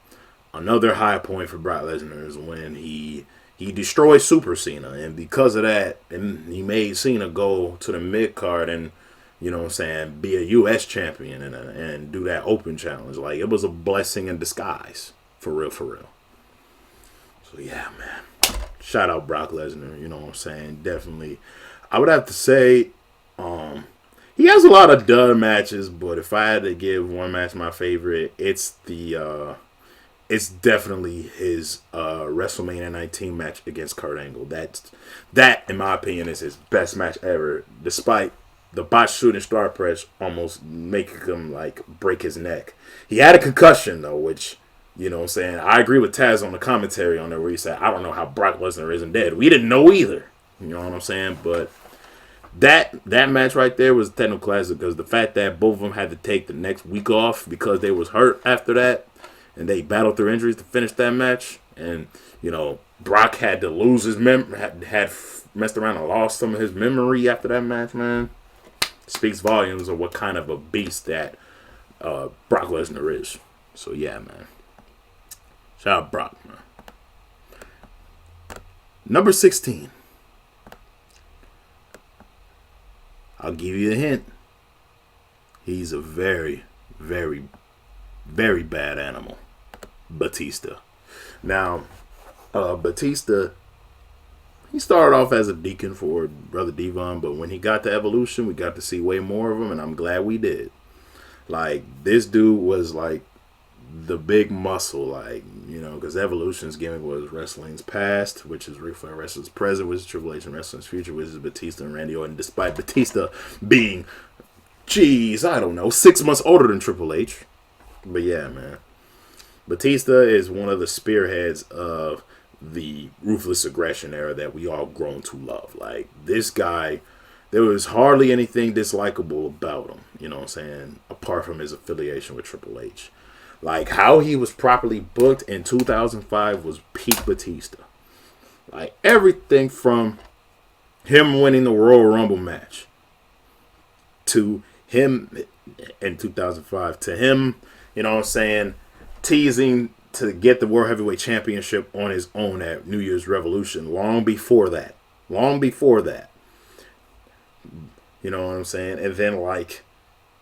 another high point for Brock Lesnar is when he destroyed Super Cena, and because of that, and he made Cena go to the mid card and, you know what I'm saying, be a U.S. champion and do that open challenge. Like, it was a blessing in disguise, for real, for real. So yeah, man, shout out Brock Lesnar. You know what I'm saying? Definitely, I would have to say, he has a lot of dud matches, but if I had to give one match my favorite, it's definitely his WrestleMania 19 match against Kurt Angle. That, in my opinion, is his best match ever, despite the botched shooting star press almost making him, like, break his neck. He had a concussion, though, which, you know what I'm saying, I agree with Taz on the commentary on there where he said, I don't know how Brock Lesnar isn't dead. We didn't know either. You know what I'm saying? But that match right there was a technical classic because the fact that both of them had to take the next week off because they was hurt after that, and they battled through injuries to finish that match. And, Brock had to lose his had messed around and lost some of his memory after that match, man. Speaks volumes of what kind of a beast that Brock Lesnar is. So, yeah, man. Shout out Brock, man. Number 16. I'll give you a hint. He's a very, very, very bad animal. Batista. Now, Batista, he started off as a deacon for Brother Devon, but when he got to Evolution, we got to see way more of him, and I'm glad we did. Like, this dude was like the big muscle, like, you know, because Evolution's gimmick was wrestling's past, which is Ric Flair, wrestling's present, which is Triple H, and wrestling's future, which is Batista and Randy Orton, despite Batista being, geez, I don't know, 6 months older than Triple H. But yeah, man. Batista is one of the spearheads of the ruthless aggression era that we all grown to love. Like, this guy, there was hardly anything dislikable about him, you know what I'm saying, apart from his affiliation with Triple H. Like, how he was properly booked in 2005 was peak Batista. Like, everything from him winning the Royal Rumble match to him in 2005 to him, you know what I'm saying, teasing to get the World Heavyweight Championship on his own at New Year's Revolution long before that. Long before that. You know what I'm saying? And then, like,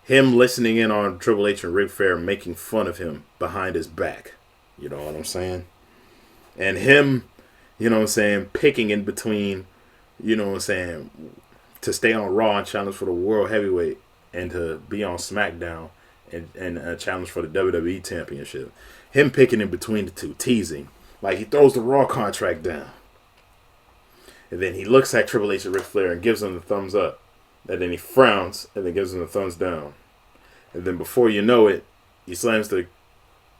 him listening in on Triple H and Ric Flair making fun of him behind his back. You know what I'm saying? And him, you know what I'm saying, picking in between, you know what I'm saying, to stay on Raw and challenge for the World Heavyweight and to be on SmackDown and challenge for the WWE Championship. Him picking in between the two, teasing. Like, he throws the Raw contract down. And then he looks at Triple H and Ric Flair and gives them the thumbs up. And then he frowns and then gives them the thumbs down. And then before you know it, he slams the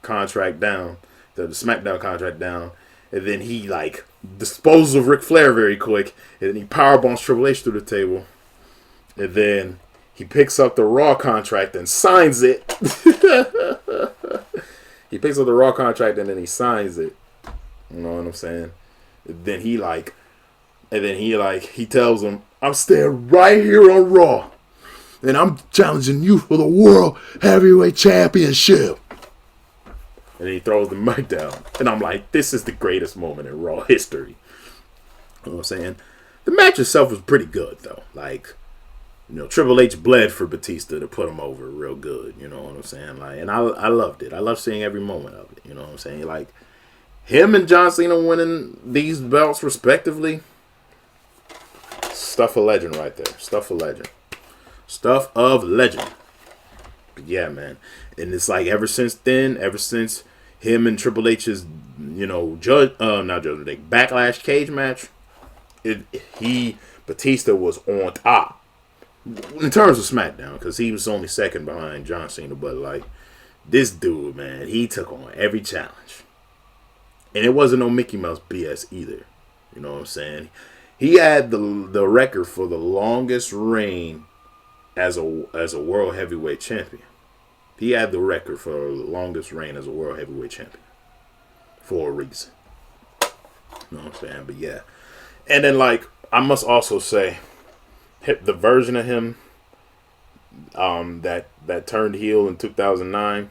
contract down, the SmackDown contract down. And then he, like, disposes of Ric Flair very quick. And then he powerbombs Triple H through the table. And then he picks up the Raw contract and signs it. He picks up the Raw contract and then he signs it. You know what I'm saying? And then he tells him, I'm staying right here on Raw. And I'm challenging you for the World Heavyweight Championship. And he throws the mic down. And I'm like, this is the greatest moment in Raw history. You know what I'm saying? The match itself was pretty good, though. Like, you know, Triple H bled for Batista to put him over real good. You know what I'm saying? Like, and I loved it. I love seeing every moment of it. You know what I'm saying? Like, him and John Cena winning these belts respectively. Stuff of legend right there. Stuff of legend. Stuff of legend. But yeah, man. And it's like ever since then, ever since him and Triple H's, you know, Backlash cage match, Batista was on top. In terms of SmackDown, because he was only second behind John Cena, but like, this dude, man, he took on every challenge. And it wasn't no Mickey Mouse BS either. You know what I'm saying? He had the record for the longest reign as a World Heavyweight Champion. He had the record for the longest reign as a World Heavyweight Champion. For a reason. You know what I'm saying? But yeah. And then, like, I must also say, the version of him that turned heel in 2009,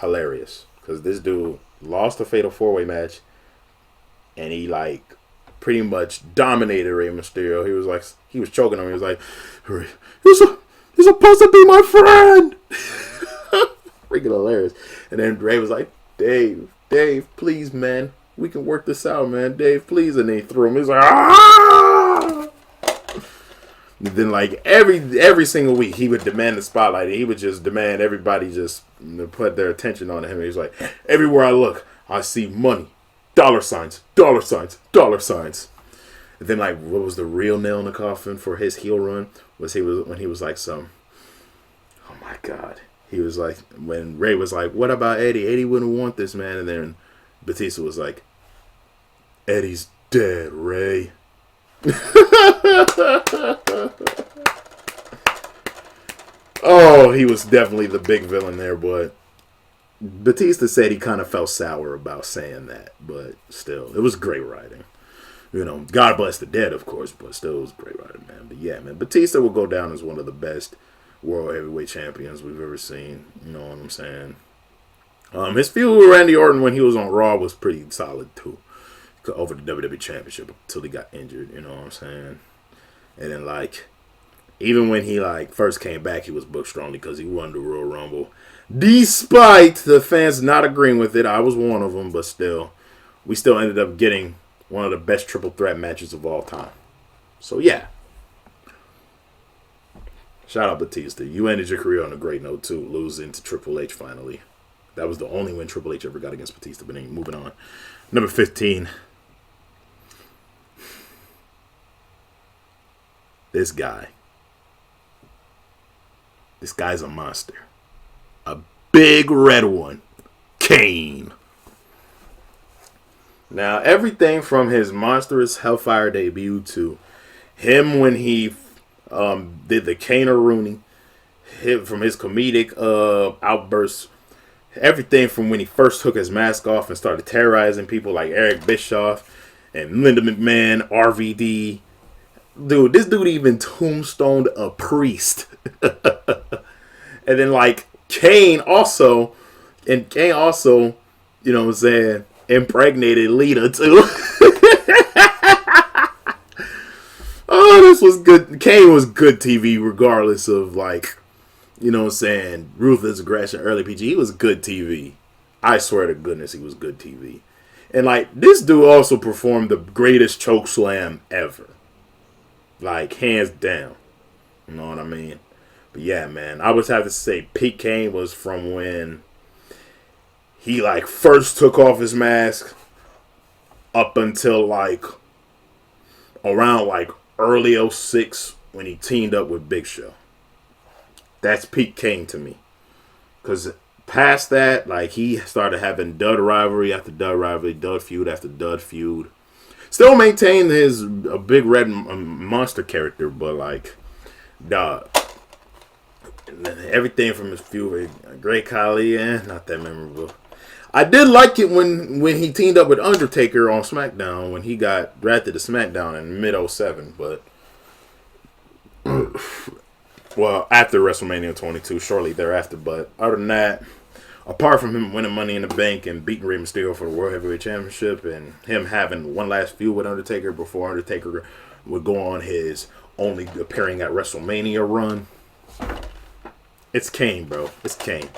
hilarious. Because this dude lost a Fatal 4-Way match, and he, like, pretty much dominated Rey Mysterio. He was choking him. He was like, you're supposed to be my friend. Freaking hilarious. And then Rey was like, Dave, please, man. We can work this out, man. Dave, please. And then he threw him. He was like, ah! And then, like, every single week, he would demand the spotlight. He would just demand everybody just put their attention on him. He was like, everywhere I look, I see money. Dollar signs, dollar signs, dollar signs. And then, like, what was the real nail in the coffin for his heel run? When he was like oh my God. He was like, when Ray was like, what about Eddie? Eddie wouldn't want this, man. And then Batista was like, Eddie's dead, Ray. Oh, he was definitely the big villain there, but Batista said he kind of felt sour about saying that, but still, it was great writing. You know, God bless the dead, of course, but still, it was great writing, man. But yeah, man, Batista will go down as one of the best World Heavyweight Champions we've ever seen. You know what I'm saying? His feud with Randy Orton when he was on Raw was pretty solid, too. Over the WWE Championship until he got injured, you know what I'm saying? And then, like, Even when he like first came back, he was booked strongly because he won the Royal Rumble. Despite the fans not agreeing with it, I was one of them, but still, we still ended up getting one of the best triple threat matches of all time. So yeah. Shout out Batista. You ended your career on a great note too, losing to Triple H finally. That was the only win Triple H ever got against Batista. But anyway, moving on. Number 15. This guy. This guy's a monster. A big red one. Kane. Now, everything from his monstrous Hellfire debut to him when he did the Kane Rooney, from his comedic outbursts, everything from when he first took his mask off and started terrorizing people like Eric Bischoff and Linda McMahon, RVD. Dude, this dude even tombstoned a priest. And then like Kane also, you know what I'm saying, impregnated Lita too. Oh, this was good. Kane was good TV regardless of like, you know what I'm saying, ruthless aggression, early PG. He was good TV. I swear to goodness he was good TV. And like, this dude also performed the greatest choke slam ever. Like, hands down. You know what I mean? But yeah, man, I would have to say Pete Kane was from when he like first took off his mask up until like around like early 06 when he teamed up with Big Show. That's Pete Kane to me. Because past that, like, he started having dud rivalry after dud rivalry, dud feud after dud feud. Still maintained his a big red monster character, but like, dog. Everything from his feud with Great Khali, not that memorable. I did like it when he teamed up with Undertaker on SmackDown when he got drafted to SmackDown in mid 07, but well, after WrestleMania 22, shortly thereafter. But other than that, apart from him winning Money in the Bank and beating Rey Mysterio for the World Heavyweight Championship and him having one last feud with Undertaker before Undertaker would go on his only appearing at WrestleMania run, it's Kane, bro. It's Kane.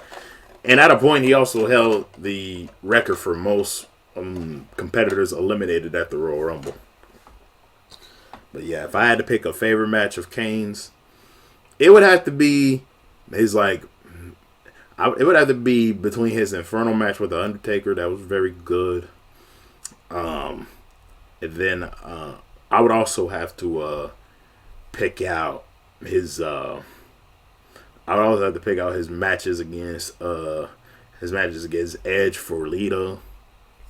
And at a point, he also held the record for most competitors eliminated at the Royal Rumble. But yeah, if I had to pick a favorite match of Kane's, it would have to be his it would have to be between his Inferno match with the Undertaker. That was very good. And then I would also have to pick out his. I would also have to pick out his matches against Edge for Lita.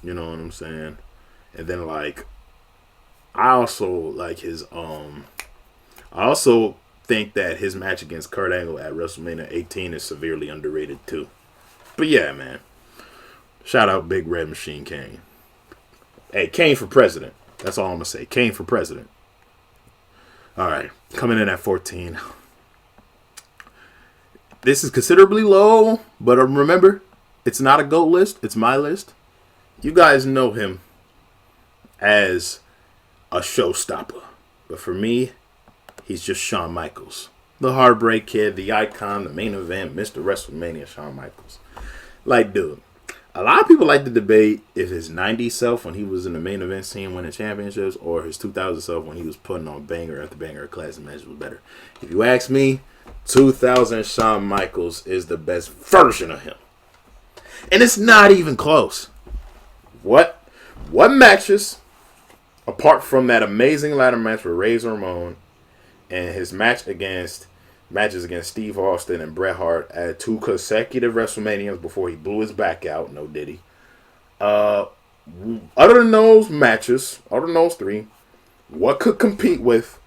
You know what I'm saying? And then like, I also like his I also think that his match against Kurt Angle at WrestleMania 18 is severely underrated too. But yeah, man. Shout out Big Red Machine Kane. Hey, Kane for president. That's all I'm gonna say. Kane for president. Alright. Coming in at 14. This is considerably low, but remember, it's not a GOAT list. It's my list. You guys know him as a showstopper. But for me, he's just Shawn Michaels. The Heartbreak Kid, the icon, the main event, Mr. WrestleMania, Shawn Michaels. Like, dude, a lot of people like to debate if his 90s self when he was in the main event scene winning championships or his 2000 self when he was putting on banger after banger classic matches was better. If you ask me, 2000 Shawn Michaels is the best version of him. And it's not even close. What matches, apart from that amazing ladder match with Razor Ramon and his matches against Steve Austin and Bret Hart at 2 consecutive WrestleManias before he blew his back out, no diddy. Other than those matches, other than those 3, what could compete with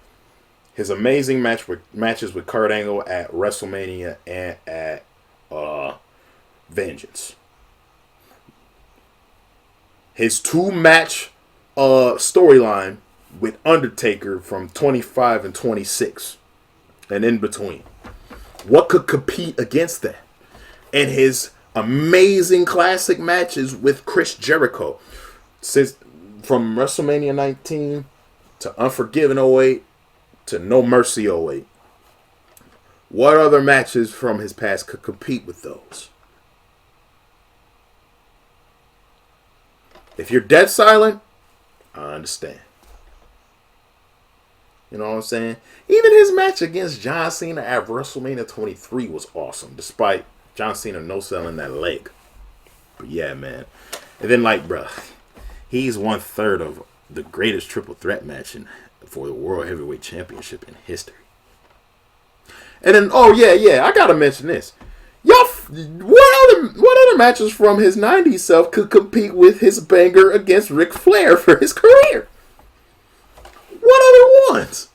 his amazing matches with Kurt Angle at WrestleMania and at Vengeance? His 2-match storyline with Undertaker from 25 and 26 and in between. What could compete against that? And his amazing classic matches with Chris Jericho. Since from WrestleMania 19 to Unforgiven 08 to No Mercy 08. What other matches from his past could compete with those? If you're dead silent, I understand. You know what I'm saying? Even his match against John Cena at WrestleMania 23 was awesome, despite John Cena no selling that leg. But yeah, man. And then, like, bruh, he's 1/3 of the greatest triple threat match for the World Heavyweight Championship in history. And then, oh yeah, I gotta mention this. Y'all, what other matches from his '90s self could compete with his banger against Ric Flair for his career? What other ones?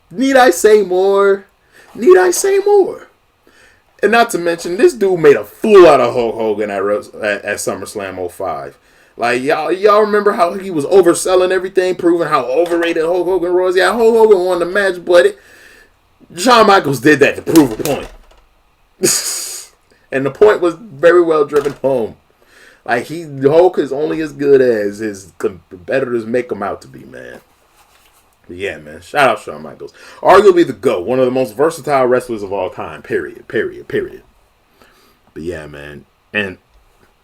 Need I say more? Need I say more? And not to mention, this dude made a fool out of Hulk Hogan at SummerSlam 05. Like, y'all remember how he was overselling everything, proving how overrated Hulk Hogan was? Yeah, Hulk Hogan won the match, but Shawn Michaels did that to prove a point. And the point was very well driven home. Like, Hulk is only as good as his competitors make him out to be, man. But yeah, man. Shout out Shawn Michaels. Arguably the GOAT. One of the most versatile wrestlers of all time. Period. But yeah, man. And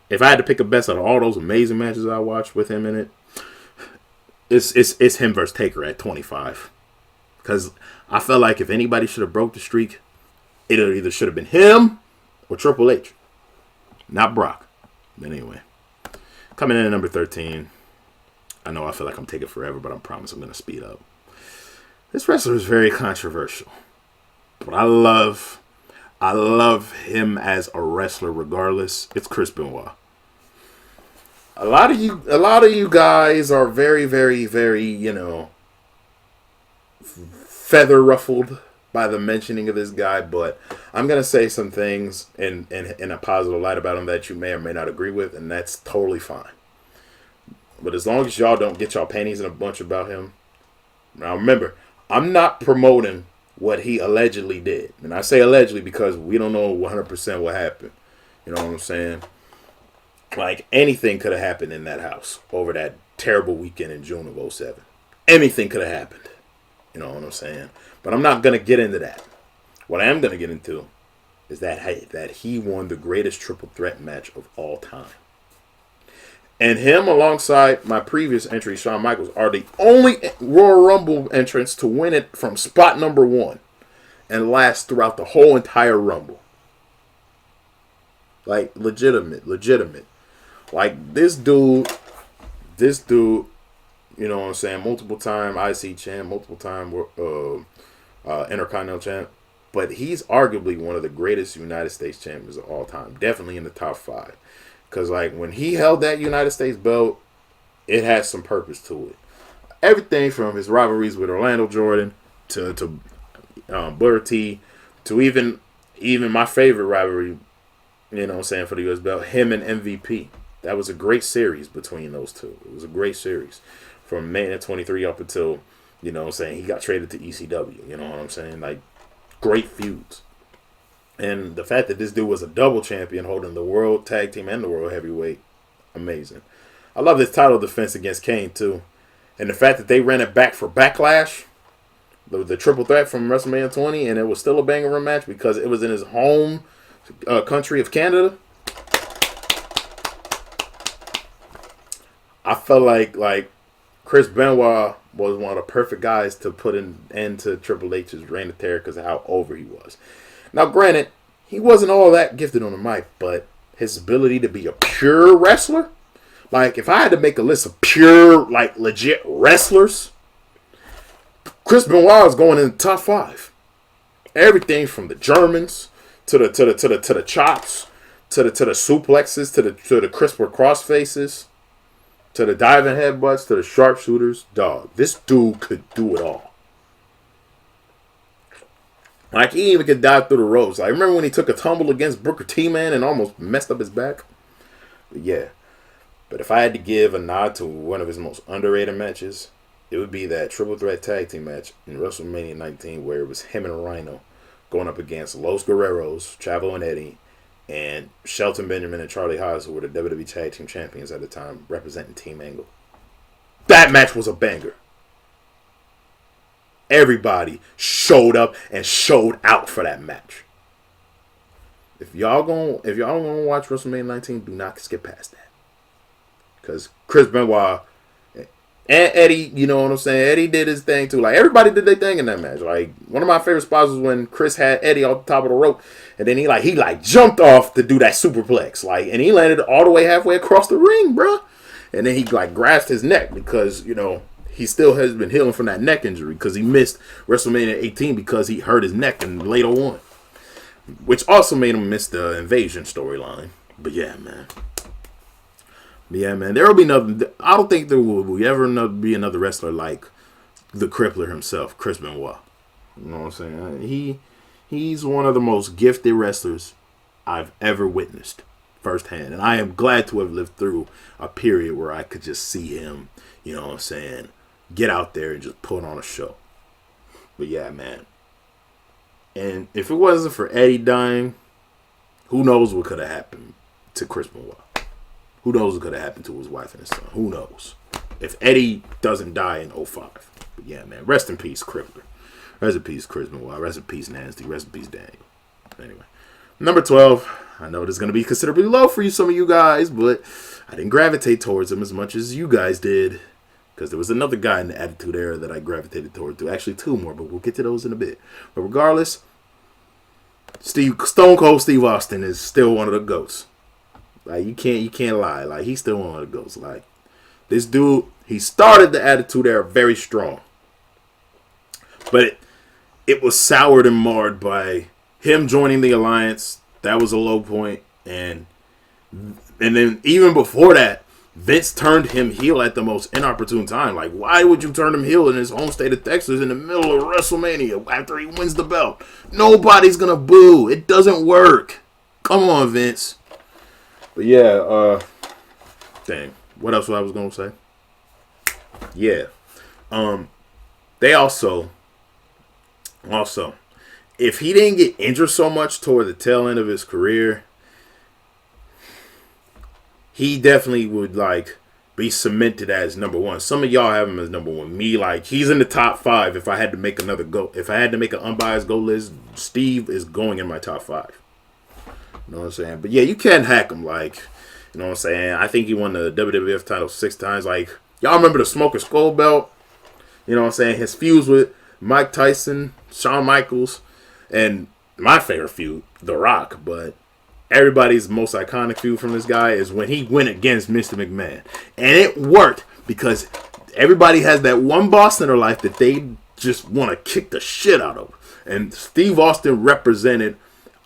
if I had to pick a best out of all those amazing matches I watched with him in it, it's him versus Taker at 25. Because I felt like if anybody should have broke the streak, it either should have been him or Triple H. Not Brock. But anyway. Coming in at number 13. I know I feel like I'm taking forever, but I promise I'm going to speed up. This wrestler is very controversial. But I love him as a wrestler regardless. It's Chris Benoit. A lot of you guys are very, very, very, feather ruffled by the mentioning of this guy, but I'm going to say some things in a positive light about him that you may or may not agree with, and that's totally fine. But as long as y'all don't get y'all panties in a bunch about him. Now remember, I'm not promoting what he allegedly did. And I say allegedly because we don't know 100% what happened. You know what I'm saying? Like, anything could have happened in that house over that terrible weekend in June of 07. Anything could have happened. You know what I'm saying? But I'm not going to get into that. What I am going to get into is that he won the greatest triple threat match of all time. And him, alongside my previous entry, Shawn Michaels, are the only Royal Rumble entrants to win it from spot number 1 and last throughout the whole entire Rumble. Like, legitimate. Like, this dude, you know what I'm saying, multiple time IC champ, multiple time Intercontinental champ, but he's arguably one of the greatest United States champions of all time. Definitely in the top 5. Because, like, when he held that United States belt, it had some purpose to it. Everything from his rivalries with Orlando Jordan to Booker T to even my favorite rivalry, you know what I'm saying, for the U.S. belt, him and MVP. That was a great series between those two. It was a great series. From Mania 23 up until, you know what I'm saying, he got traded to ECW. You know what I'm saying? Like, great feuds. And the fact that this dude was a double champion holding the World Tag Team and the World Heavyweight, amazing. I love this title defense against Kane, too. And the fact that they ran it back for Backlash, the triple threat from WrestleMania 20, and it was still a banger of a match because it was in his home country of Canada. I felt like Chris Benoit was one of the perfect guys to put an end to Triple H's reign of terror because of how over he was. Now, granted, he wasn't all that gifted on the mic, but his ability to be a pure wrestler, like, if I had to make a list of pure, like, legit wrestlers, Chris Benoit is going in the top 5. Everything from the Germans to the chops, to the suplexes, to the crisper crossfaces, to the diving headbutts, to the sharpshooters. Dog, this dude could do it all. Like, he even could dive through the ropes. Like, remember when he took a tumble against Booker T, man, and almost messed up his back? But yeah. But if I had to give a nod to one of his most underrated matches, it would be that triple threat tag team match in WrestleMania 19 where it was him and Rhino going up against Los Guerreros, Chavo and Eddie, and Shelton Benjamin and Charlie Haas, who were the WWE Tag Team Champions at the time, representing Team Angle. That match was a banger. everybody showed up and showed out for that match. If y'all gonna watch WrestleMania 19, do not skip past that. Because Chris Benoit and Eddie, you know what I'm saying? Eddie did his thing too. Like, everybody did their thing in that match. Like, one of my favorite spots was when Chris had Eddie off the top of the rope, and then he jumped off to do that superplex. Like, and he landed all the way halfway across the ring, bro. And then he like grasped his neck because, you know, he still has been healing from that neck injury because he missed WrestleMania 18 because he hurt his neck and later on. Which also made him miss the Invasion storyline. But yeah, man. There will be nothing. I don't think there will ever be another wrestler like the Crippler himself, Chris Benoit. You know what I'm saying? He's one of the most gifted wrestlers I've ever witnessed firsthand. And I am glad to have lived through a period where I could just see him, you know what I'm saying, get out there and just put on a show. But yeah, man. And if it wasn't for Eddie dying, who knows what could have happened to Chris Benoit? Who knows what could have happened to his wife and his son? Who knows? If Eddie doesn't die in 05. But yeah, man. Rest in peace, Crippler. Rest in peace, Chris Benoit. Rest in peace, Nasty. Rest in peace, Daniel. Anyway. Number 12. I know this is going to be considerably low for you, some of you guys, but I didn't gravitate towards him as much as you guys did. Because there was another guy in the Attitude Era that I gravitated toward. Actually, two more, but we'll get to those in a bit. But regardless, Stone Cold Steve Austin is still one of the GOATs. Like, you can't lie. Like, he's still one of the GOATs. Like, this dude, he started the Attitude Era very strong. But it was soured and marred by him joining the Alliance. That was a low point. And then even before that, Vince turned him heel at the most inopportune time. Like, why would you turn him heel in his home state of Texas in the middle of WrestleMania after he wins the belt? Nobody's going to boo. It doesn't work. Come on, Vince. But yeah, dang. What else I was going to say? Yeah. They also, if he didn't get injured so much toward the tail end of his career, he definitely would, like, be cemented as number one. Some of y'all have him as number one. Me, like, he's in the top 5. If I had to make another go, if I had to make an unbiased go list, Steve is going in my top 5. You know what I'm saying? But yeah, you can't hack him. Like, you know what I'm saying? I think he won the WWF title 6 times. Like, y'all remember the Smoke and Skull belt? You know what I'm saying? His feuds with Mike Tyson, Shawn Michaels, and my favorite feud, The Rock. But everybody's most iconic feud from this guy is when he went against Mr. McMahon. And it worked because everybody has that one boss in their life that they just want to kick the shit out of. And Steve Austin represented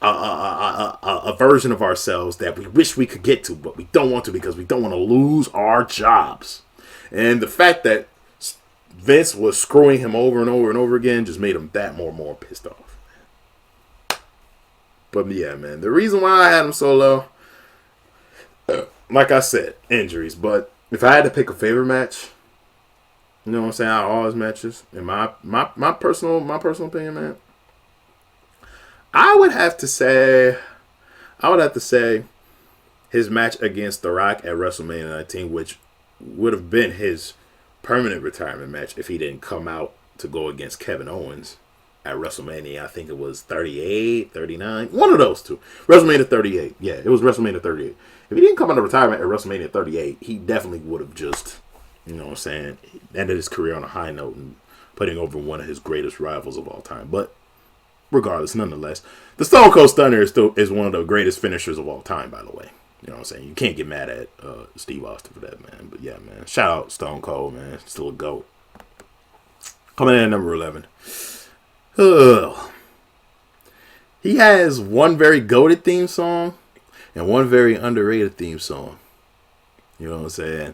a version of ourselves that we wish we could get to, but we don't want to because we don't want to lose our jobs. And the fact that Vince was screwing him over and over and over again just made him that more pissed off. But yeah, man, the reason why I had him so low, like I said, injuries. But if I had to pick a favorite match, you know what I'm saying, out of all his matches, in my personal opinion, man, I would have to say his match against The Rock at WrestleMania 19, which would have been his permanent retirement match if he didn't come out to go against Kevin Owens at WrestleMania. I think it was 38, 39. One of those two. WrestleMania 38. Yeah, it was WrestleMania 38. If he didn't come out of retirement at WrestleMania 38, he definitely would have just, you know what I'm saying, ended his career on a high note and putting over one of his greatest rivals of all time. But regardless, nonetheless, the Stone Cold Stunner is one of the greatest finishers of all time, by the way. You know what I'm saying? You can't get mad at Steve Austin for that, man. But yeah, man. Shout out Stone Cold, man. Still a GOAT. Coming in at number 11. He has one very goated theme song and one very underrated theme song. You know what I'm saying?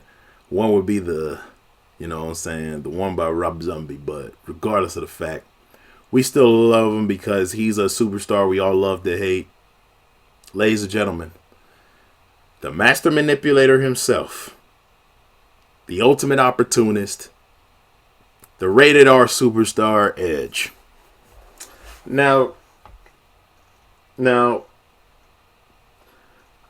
One would be the one by Rob Zombie. But regardless of the fact, we still love him because he's a superstar we all love to hate. Ladies and gentlemen, the master manipulator himself, the ultimate opportunist, the rated R superstar Edge. Now,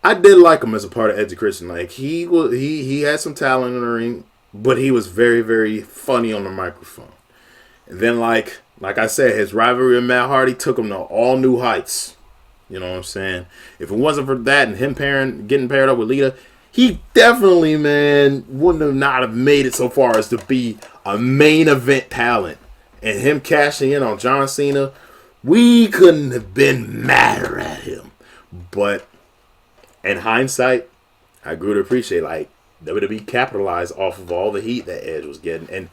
I did like him as a part of Edge Christian. Like, he had some talent in the ring, but he was very, very funny on the microphone. And then like I said, his rivalry with Matt Hardy took him to all new heights. You know what I'm saying? If it wasn't for that and him getting paired up with Lita, he definitely, man, wouldn't have not have made it so far as to be a main event talent. And him cashing in on John Cena, we couldn't have been madder at him. But in hindsight, I grew to appreciate like WWE capitalized off of all the heat that Edge was getting. And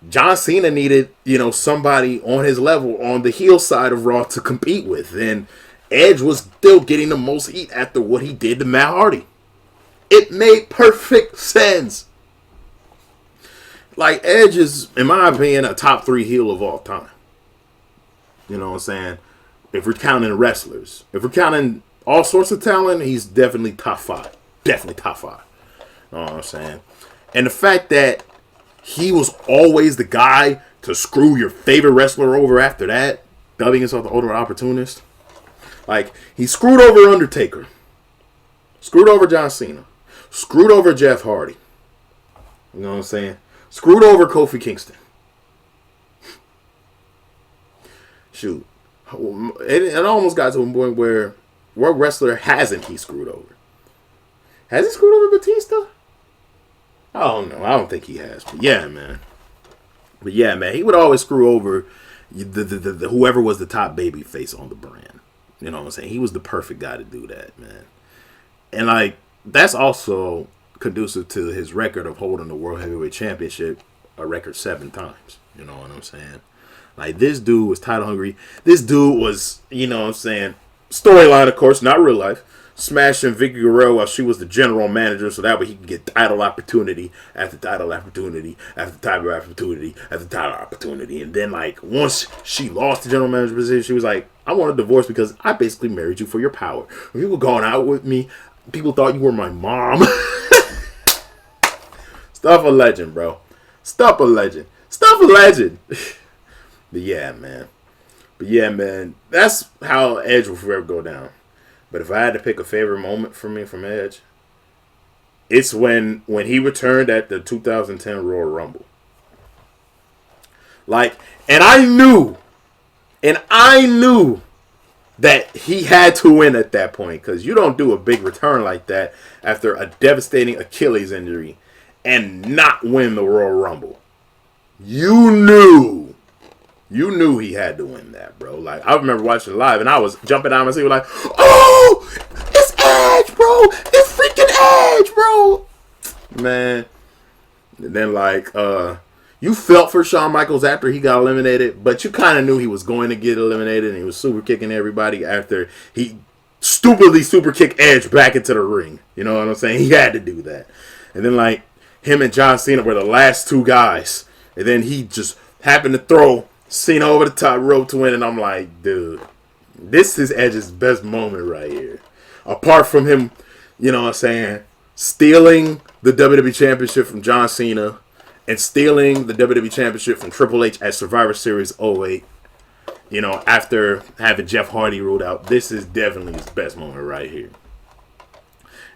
John Cena needed, somebody on his level on the heel side of Raw to compete with. And Edge was still getting the most heat after what he did to Matt Hardy. It made perfect sense. Like, Edge is, in my opinion, a top 3 heel of all time. You know what I'm saying? If we're counting wrestlers. If we're counting all sorts of talent, he's definitely top 5. Definitely top 5. You know what I'm saying? And the fact that he was always the guy to screw your favorite wrestler over after that, dubbing himself the ultimate opportunist. Like, he screwed over Undertaker. Screwed over John Cena. Screwed over Jeff Hardy. You know what I'm saying? Screwed over Kofi Kingston. Shoot. It almost got to a point where what wrestler hasn't he screwed over? Has he screwed over Batista? I don't know. I don't think he has. But yeah, man. He would always screw over the whoever was the top baby face on the brand. You know what I'm saying? He was the perfect guy to do that, man. And like, that's also conducive to his record of holding the World Heavyweight Championship a record 7 times. You know what I'm saying? Like, this dude was title hungry. This dude was, you know what I'm saying, storyline, of course, not real life, smashing Vicky Guerrero while she was the general manager so that way he could get title opportunity after title opportunity after title opportunity after title opportunity. And then, like, once she lost the general manager position, she was like, I want a divorce because I basically married you for your power. When you were going out with me, people thought you were my mom. Stuff a legend, bro. Stuff a legend. Stuff a legend. But yeah, man. That's how Edge will forever go down. But if I had to pick a favorite moment for me from Edge, it's when he returned at the 2010 Royal Rumble. Like, and I knew that he had to win at that point, because you don't do a big return like that after a devastating Achilles injury and not win the Royal Rumble. You knew he had to win that, bro. Like, I remember watching live and I was jumping out my seat like, oh, it's Edge, bro. It's freaking Edge, bro. Man. And then, like, you felt for Shawn Michaels after he got eliminated, but you kind of knew he was going to get eliminated, and he was super kicking everybody after he stupidly super kicked Edge back into the ring. You know what I'm saying? He had to do that. And then, like, him and John Cena were the last 2 guys. And then he just happened to throw Cena over the top rope to win, and I'm like, dude, this is Edge's best moment right here. Apart from him, you know what I'm saying, stealing the WWE Championship from John Cena and stealing the WWE Championship from Triple H at Survivor Series 08, you know, after having Jeff Hardy ruled out, this is definitely his best moment right here.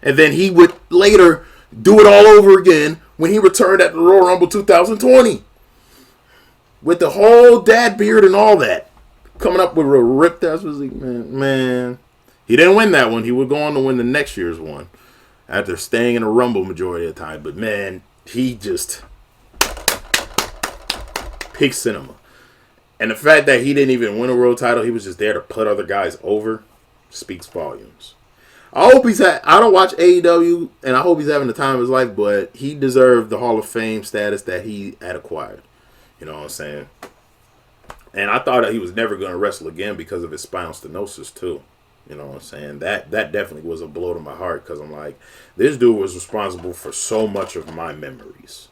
And then he would later do it all over again when he returned at the Royal Rumble 2020. With the whole dad beard and all that. Coming up with a ripped ass physique, man. He didn't win that one. He would go on to win the next year's one after staying in a Rumble majority of the time. But man, he just peak cinema. And the fact that he didn't even win a world title, he was just there to put other guys over, speaks volumes. I don't watch AEW, and I hope he's having the time of his life, but he deserved the Hall of Fame status that he had acquired. You know what I'm saying? And I thought that he was never going to wrestle again because of his spinal stenosis, too. You know what I'm saying? That definitely was a blow to my heart, because I'm like, this dude was responsible for so much of my memories.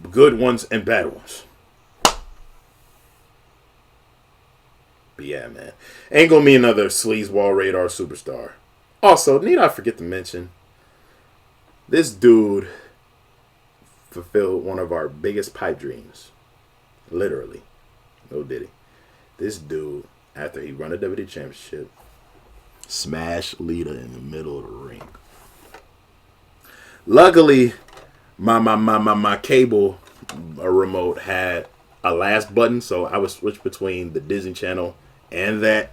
Good ones and bad ones. But yeah, man. Ain't going to be another sleazeball radar superstar. Also, need I forget to mention, this dude fulfilled one of our biggest pipe dreams. Literally. No diddy. This dude, after he won the WWE Championship, smashed Lita in the middle of the ring. Luckily, my cable remote had a last button, so I would switch between the Disney Channel and that.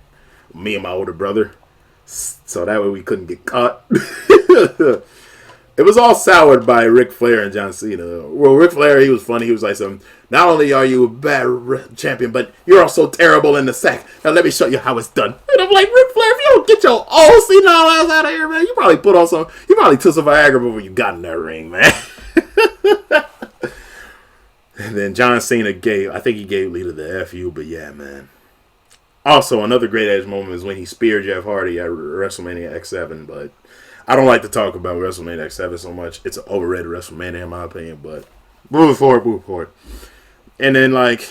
Me and my older brother, so that way we couldn't get caught. It was all soured by Ric Flair and John Cena. Well, Ric Flair, he was funny. He was like, not only are you a bad champion, but you're also terrible in the sack. Now let me show you how it's done. And I'm like, Ric Flair, if you don't get your old senile ass out of here, man, you probably took some Viagra before you got in that ring, man. And then John Cena I think he gave Lita the FU, but yeah, man. Also, another great Edge moment is when he speared Jeff Hardy at WrestleMania X7, but I don't like to talk about WrestleMania X7 so much. It's an overrated WrestleMania in my opinion, but move forward. And then, like,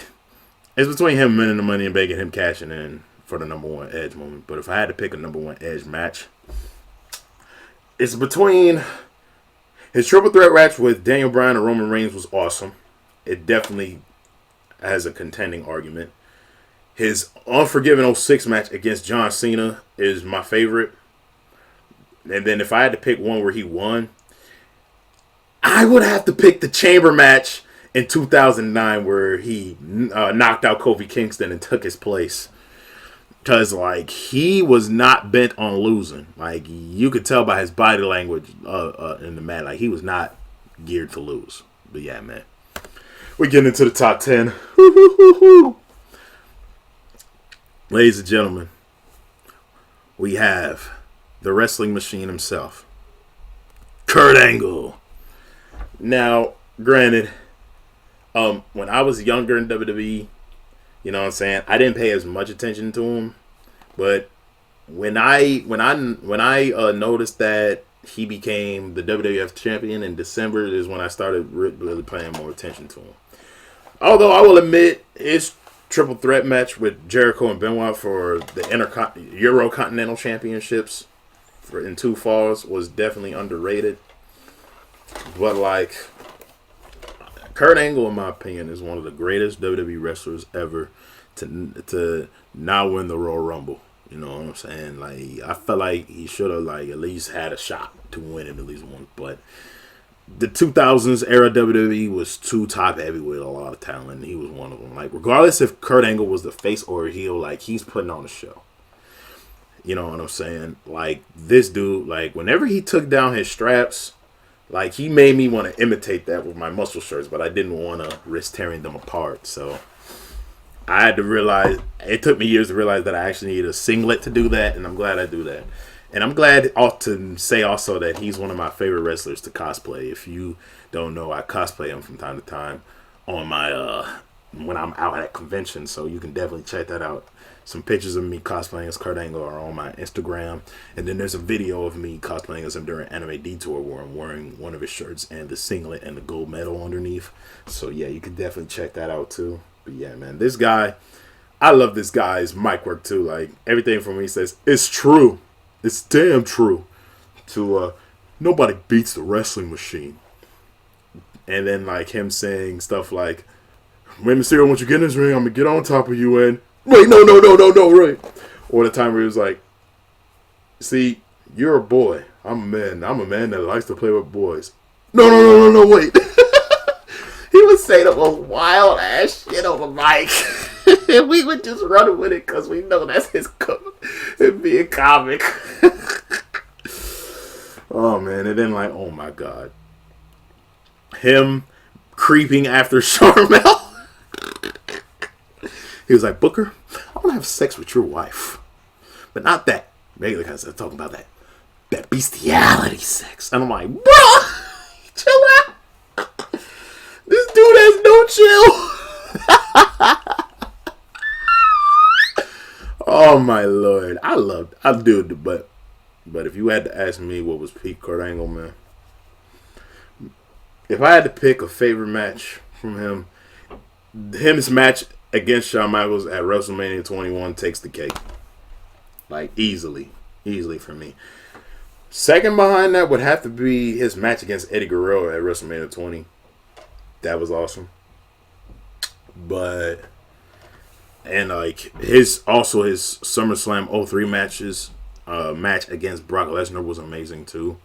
it's between him winning the Money and Bank and him cashing in for the number one Edge moment. But if I had to pick a number one Edge match, it's between his triple threat match with Daniel Bryan and Roman Reigns was awesome. It definitely has a contending argument. His Unforgiven 06 match against John Cena is my favorite. And then if I had to pick one where he won, I would have to pick the Chamber match in 2009 where he knocked out Kofi Kingston and took his place. Because, like, he was not bent on losing. Like, you could tell by his body language in the match. Like, he was not geared to lose. But, yeah, man. We're getting into the top 10. Ladies and gentlemen, we have the wrestling machine himself, Kurt Angle. Now, granted, when I was younger in WWE, you know what I'm saying, I didn't pay as much attention to him. But when I noticed that he became the WWF champion in December is when I started really paying more attention to him. Although I will admit his triple threat match with Jericho and Benoit for the Eurocontinental Championships in 2 falls was definitely underrated. But, like, Kurt Angle, in my opinion, is one of the greatest WWE wrestlers ever to not win the Royal Rumble. You know what I'm saying? Like, I felt like he should have, like, at least had a shot to win it at least once. But the 2000s era WWE was too top heavy with a lot of talent, and he was one of them. Like, regardless if Kurt Angle was the face or a heel, like, he's putting on a show. You know what I'm saying? Like, this dude, like, whenever he took down his straps, like, he made me want to imitate that with my muscle shirts, but I didn't want to risk tearing them apart. So I had to realize, it took me years to realize that I actually needed a singlet to do that, and I'm glad I do that. And I'm glad to say also that he's one of my favorite wrestlers to cosplay. If you don't know, I cosplay him from time to time on my when I'm out at conventions, so you can definitely check that out. Some pictures of me cosplaying as Kurt Angle are on my Instagram, and then there's a video of me cosplaying as him during Anime Detour where I'm wearing one of his shirts and the singlet and the gold medal underneath. So yeah, you can definitely check that out too. But yeah, man, this guy, I love this guy's mic work too. Like, everything from when he says, "It's true. It's damn true," to nobody beats the wrestling machine. And then, like, him saying stuff like, "Rey Mysterio, once you get in this ring, I'm going to get on top of you and..." Wait, no, right. Or the time where he was like, "See, you're a boy. I'm a man. I'm a man that likes to play with boys." No, wait. He would say the most wild ass shit on the mic. And we would just run with it because we know that's him being comic. Oh, man. And then, like, oh, my God. Him creeping after Sharmell. He was like, "Booker, I want to have sex with your wife. But not that regular kind of stuff. Talking about that bestiality sex." And I'm like, "Bro, chill out. This dude has no chill." Oh, my Lord. I do, but if you had to ask me what was peak Kurt Angle, man. If I had to pick a favorite match from his match against Shawn Michaels at WrestleMania 21 takes the cake. Like, easily for me. Second behind that would have to be his match against Eddie Guerrero at WrestleMania 20. That was awesome. And like his SummerSlam 03 match against Brock Lesnar was amazing too.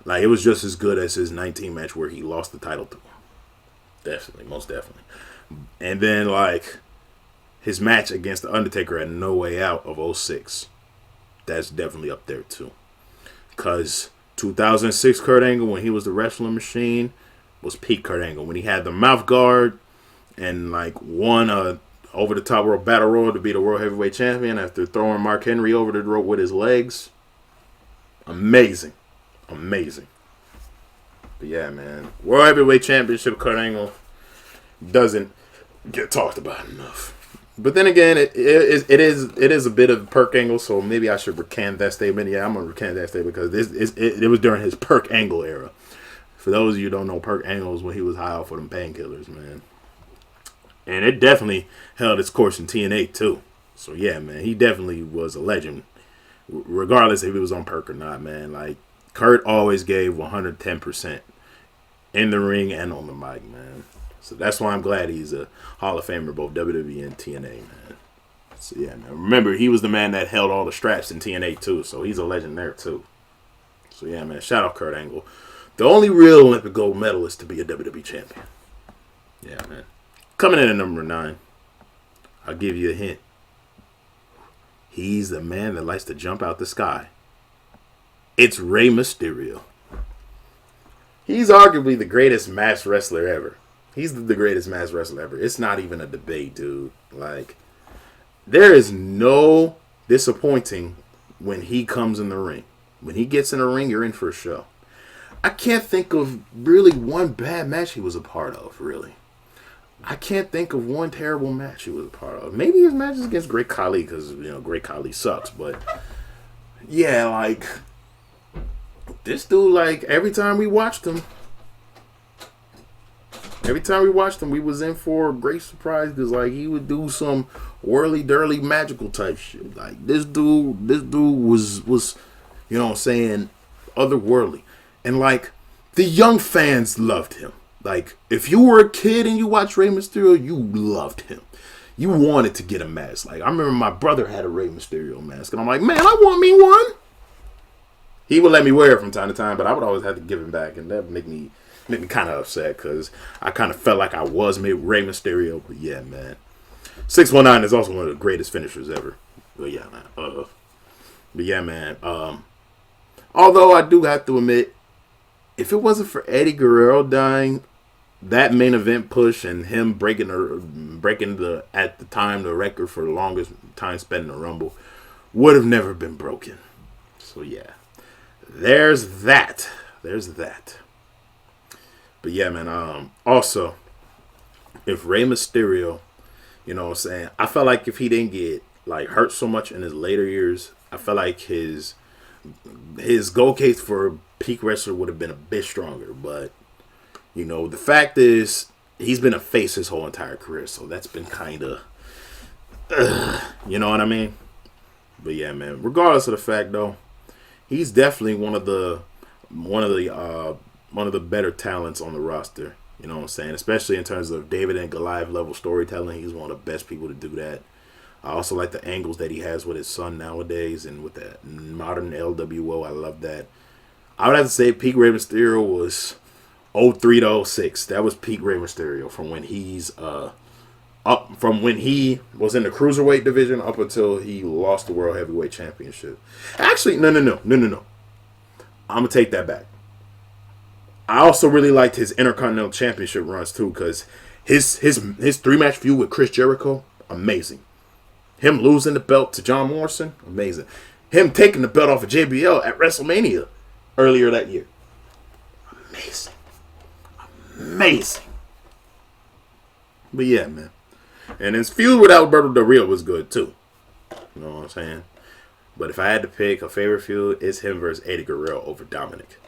Like, it was just as good as his 19 match where he lost the title to him. Definitely, most definitely. And then like his match against the Undertaker at No Way Out of '06, that's definitely up there too. Cause 2006 Kurt Angle, when he was the wrestling machine, was peak Kurt Angle. When he had the mouth guard and like won a over the top World Battle Royal to be the World Heavyweight Champion after throwing Mark Henry over the rope with his legs. Amazing. Amazing. But yeah, man. World Heavyweight Championship Kurt Angle doesn't get talked about enough. But then again, it is a bit of Perk Angle, so maybe I should recant that statement. Yeah, I'm gonna recant that statement because it was during his Perk Angle era. For those of you who don't know, Perk Angle was when he was high off for them painkillers, man. And it definitely held its course in TNA too. So yeah, man, he definitely was a legend, regardless if he was on Perk or not, man. Like Kurt always gave 110% in the ring and on the mic, man. So that's why I'm glad he's a Hall of Famer, both WWE and TNA, man. So yeah, man. Remember, he was the man that held all the straps in TNA too, so he's a legend there too. So yeah, man. Shout out Kurt Angle, the only real Olympic gold medalist to be a WWE champion. Yeah, man. Coming in at number 9, I'll give you a hint. He's the man that likes to jump out the sky. It's Rey Mysterio. He's arguably the greatest masked wrestler ever. He's the greatest masked wrestler ever. It's not even a debate, dude. Like, there is no disappointing when he comes in the ring. When he gets in the ring, you're in for a show. I can't think of really one bad match he was a part of, really. I can't think of one terrible match he was a part of. Maybe his matches against Great Khali, because, you know, Great Khali sucks. But, yeah, like, this dude, like, every time we watched him, we was in for a great surprise because, like, he would do some whirly-dirly magical type shit. Like, this dude was, you know what I'm saying, otherworldly. And, like, the young fans loved him. Like, if you were a kid and you watched Rey Mysterio, you loved him. You wanted to get a mask. Like, I remember my brother had a Rey Mysterio mask, and I'm like, man, I want me one. He would let me wear it from time to time, but I would always have to give him back, and that would make me kind of upset because I kind of felt like I was Rey Mysterio. But yeah, man, 619 is also one of the greatest finishers ever. But yeah, man. Although I do have to admit, if it wasn't for Eddie Guerrero dying, that main event push and him breaking the at the time the record for the longest time spent in the Rumble would have never been broken. So yeah, there's that. But yeah, man. Also, if Rey Mysterio, you know what I'm saying, I felt like if he didn't get like hurt so much in his later years, I felt like his goal case for peak wrestler would have been a bit stronger. But you know, the fact is, he's been a face his whole entire career, so that's been kind of, you know what I mean? But yeah, man. Regardless of the fact, though, he's definitely one of the better talents on the roster. You know what I'm saying? Especially in terms of David and Goliath level storytelling, he's one of the best people to do that. I also like the angles that he has with his son nowadays and with that modern LWO. I love that. I would have to say peak Rey Mysterio was 03 to 06. That was peak Rey Mysterio from when he was in the cruiserweight division up until he lost the World Heavyweight Championship. Actually, no. I'm gonna take that back. I also really liked his Intercontinental Championship runs too, because his 3-match feud with Chris Jericho, amazing. Him losing the belt to John Morrison, amazing. Him taking the belt off of JBL at WrestleMania earlier that year, amazing. But yeah, man. And his feud with Alberto Del Rio was good too. You know what I'm saying? But if I had to pick a favorite feud, it's him versus Eddie Guerrero over Dominic.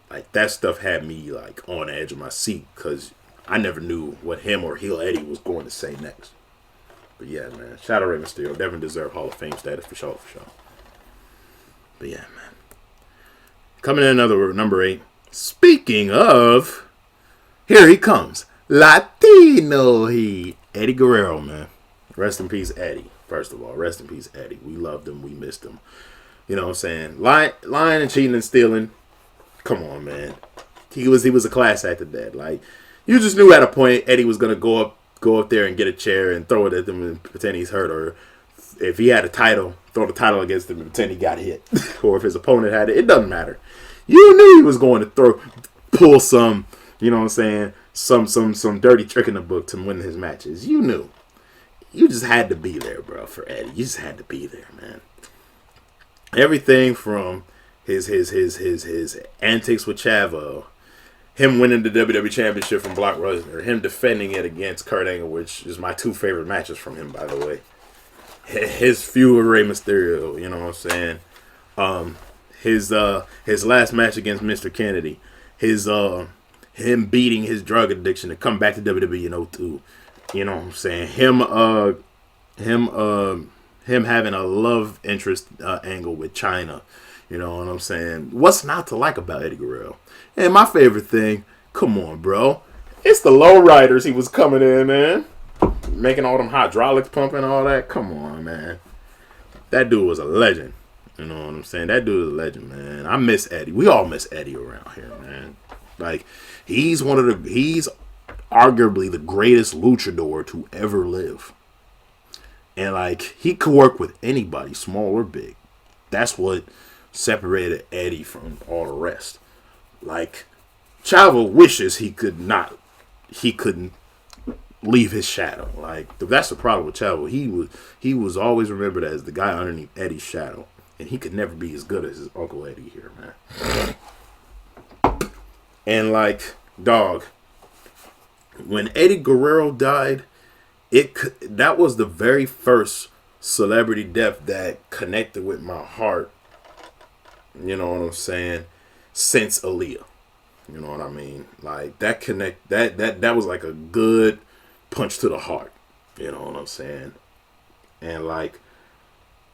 Like, that stuff had me like on the edge of my seat because I never knew what him or Heel Eddie was going to say next. But yeah, man. Shout out Rey Mysterio. Definitely deserve Hall of Fame status for sure. But yeah, man. Coming in another number 8. Speaking of, here he comes. Latino Heat. Eddie Guerrero, man. Rest in peace, Eddie. First of all, rest in peace, Eddie. We loved him. We missed him. You know what I'm saying? Lying and cheating and stealing. Come on, man. He was a class act at that. Like, you just knew at a point Eddie was gonna go up go up there and get a chair and throw it at them and pretend he's hurt, or if he had a title, throw the title against him and pretend he got hit, or if his opponent had it, it doesn't matter. You knew he was going to pull some, you know what I'm saying, some dirty trick in the book to win his matches. You knew. You just had to be there, bro, for Eddie. You just had to be there, man. Everything from his antics with Chavo, him winning the WWE Championship from Brock Lesnar, him defending it against Kurt Angle, which is my 2 favorite matches from him, by the way. His feud with Rey Mysterio, you know what I'm saying? His last match against Mr. Kennedy, him beating his drug addiction to come back to WWE in 02. You know what I'm saying? Him having a love interest angle with China. You know what I'm saying? What's not to like about Eddie Guerrero? And my favorite thing, come on, bro. It's the lowriders he was coming in, man. Making all them hydraulics pumping, all that. Come on, man. That dude was a legend. You know what I'm saying? That dude is a legend, man. I miss Eddie. We all miss Eddie around here, man. Like, he's arguably the greatest luchador to ever live. And, like, he could work with anybody, small or big. That's what separated Eddie from all the rest. Like, Chavo wishes he couldn't leave his shadow. Like, that's the problem with Chavo. He was always remembered as the guy underneath Eddie's shadow. And he could never be as good as his Uncle Eddie here, man. And, like, dog, when Eddie Guerrero died, that was the very first celebrity death that connected with my heart. You know what I'm saying? Since Aaliyah. You know what I mean? Like, that was like a good punch to the heart. You know what I'm saying? And, like,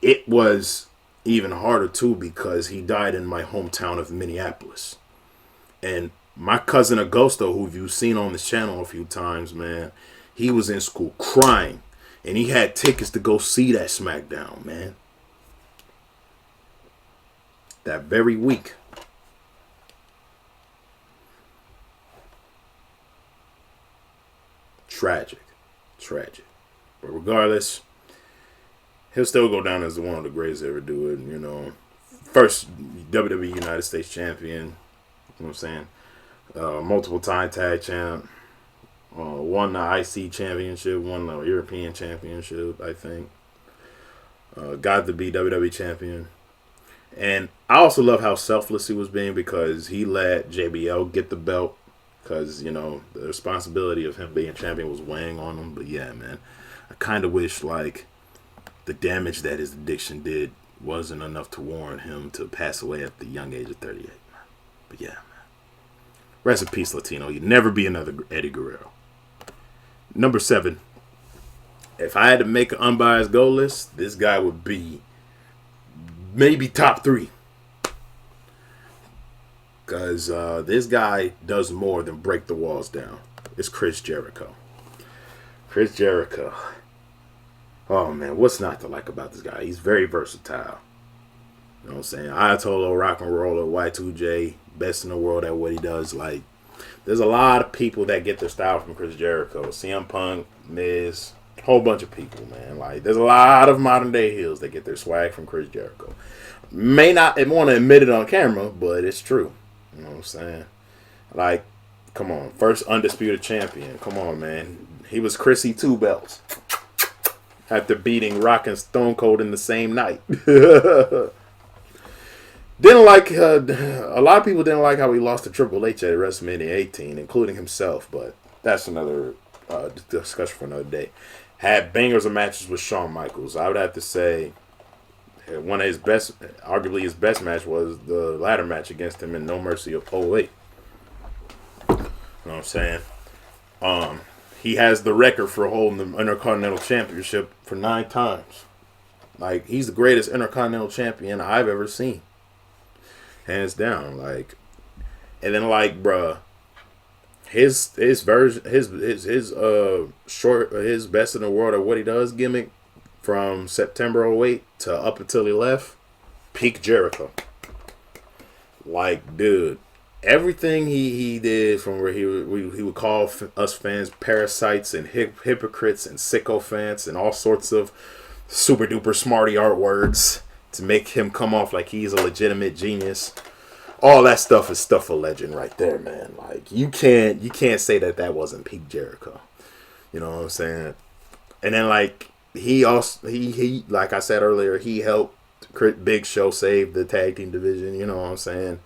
it was even harder too because he died in my hometown of Minneapolis. And my cousin Agosto, who you've seen on this channel a few times, man, he was in school crying. And he had tickets to go see that SmackDown, man. That very week. Tragic. But regardless, he'll still go down as one of the greatest to ever do it. You know, first WWE United States champion. You know what I'm saying? Multiple time tag champ. Won the IC championship. Won the European championship, I think. Got to be WWE champion. And I also love how selfless he was being because he let JBL get the belt. Because, you know, the responsibility of him being champion was weighing on him. But yeah, man, I kind of wish, like, the damage that his addiction did wasn't enough to warrant him to pass away at the young age of 38. But yeah, man. Rest in peace, Latino. You'd never be another Eddie Guerrero. Number 7. If I had to make an unbiased goal list, this guy would be maybe top 3. Because this guy does more than break the walls down. It's Chris Jericho. Chris Jericho. Oh, man, what's not to like about this guy? He's very versatile. You know what I'm saying? Ayatollah, rock and roller, Y2J, best in the world at what he does. Like, there's a lot of people that get their style from Chris Jericho. CM Punk, Miz, a whole bunch of people, man. Like, there's a lot of modern day heels that get their swag from Chris Jericho. May not want to admit it on camera, but it's true. You know what I'm saying? Like, come on. First undisputed champion. Come on, man. He was Chrissy 2 belts. After beating Rock and Stone Cold in the same night. Didn't like, a lot of people didn't like how he lost to Triple H at WrestleMania 18, including himself, but that's another discussion for another day. Had bangers of matches with Shawn Michaels. I would have to say one of his best, arguably his best match was the ladder match against him in No Mercy of 08. You know what I'm saying? He has the record for holding the Intercontinental Championship for 9 times. Like, he's the greatest Intercontinental Champion I've ever seen. Hands down. Like, and then, like, bruh, his version, his best in the world at what he does gimmick from September 08 to up until he left, peak Jericho. Like, dude, everything he did, from where he would call us fans parasites and hypocrites and sycophants and all sorts of super duper smarty art words to make him come off like he's a legitimate genius. All that stuff is stuff of legend right there, man. Like you can't say that wasn't peak Jericho. You know what I'm saying? And then like he also he like I said earlier, he helped Big Show save the tag team division. You know what I'm saying?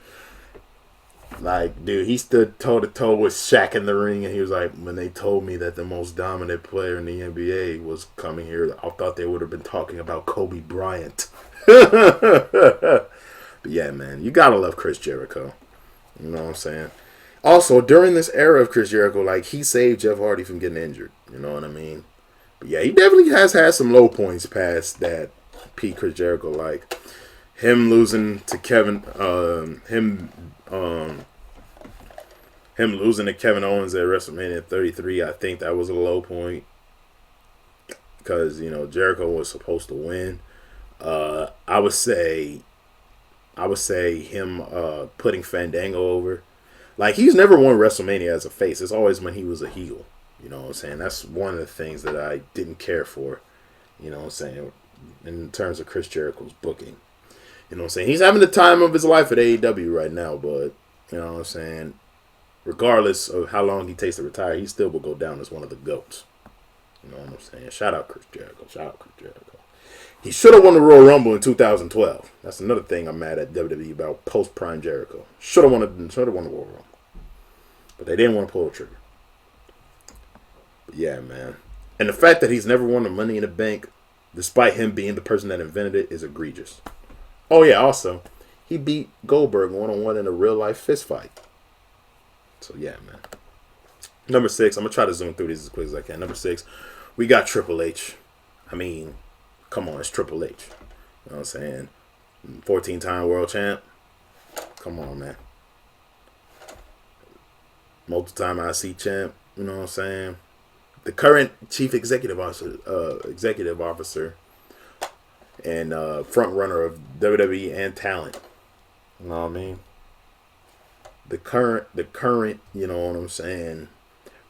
Like, dude, he stood toe to toe with Shaq in the ring, and he was like, when they told me that the most dominant player in the NBA was coming here, I thought they would have been talking about Kobe Bryant. But yeah, man, you gotta love Chris Jericho. You know what I'm saying? Also, during this era of Chris Jericho, like, he saved Jeff Hardy from getting injured. You know what I mean? But yeah, he definitely has had some low points past that peak Chris Jericho. Like, him losing to him losing to Kevin Owens at WrestleMania 33, I think that was a low point. Because, you know, Jericho was supposed to win. I would say him putting Fandango over. Like, he's never won WrestleMania as a face. It's always when he was a heel. You know what I'm saying? That's one of the things that I didn't care for. You know what I'm saying? In terms of Chris Jericho's booking. You know what I'm saying? He's having the time of his life at AEW right now, but, you know what I'm saying? Regardless of how long he takes to retire, he still will go down as one of the GOATs. You know what I'm saying? Shout out Chris Jericho. Shout out Chris Jericho. He should have won the Royal Rumble in 2012. That's another thing I'm mad at WWE about post Prime Jericho. Should have won the Royal Rumble. But they didn't want to pull the trigger. But yeah, man. And the fact that he's never won the Money in the Bank, despite him being the person that invented it, is egregious. Oh, yeah, also, he beat Goldberg one-on-one in a real-life fist fight. So, yeah, man. Number 6, I'm going to try to zoom through these as quick as I can. Number 6, we got Triple H. I mean, come on, it's Triple H. You know what I'm saying? 14-time world champ. Come on, man. Multiple-time IC champ. You know what I'm saying? The current chief executive officer and front runner of WWE and talent. You know what I mean? The current, you know what I'm saying,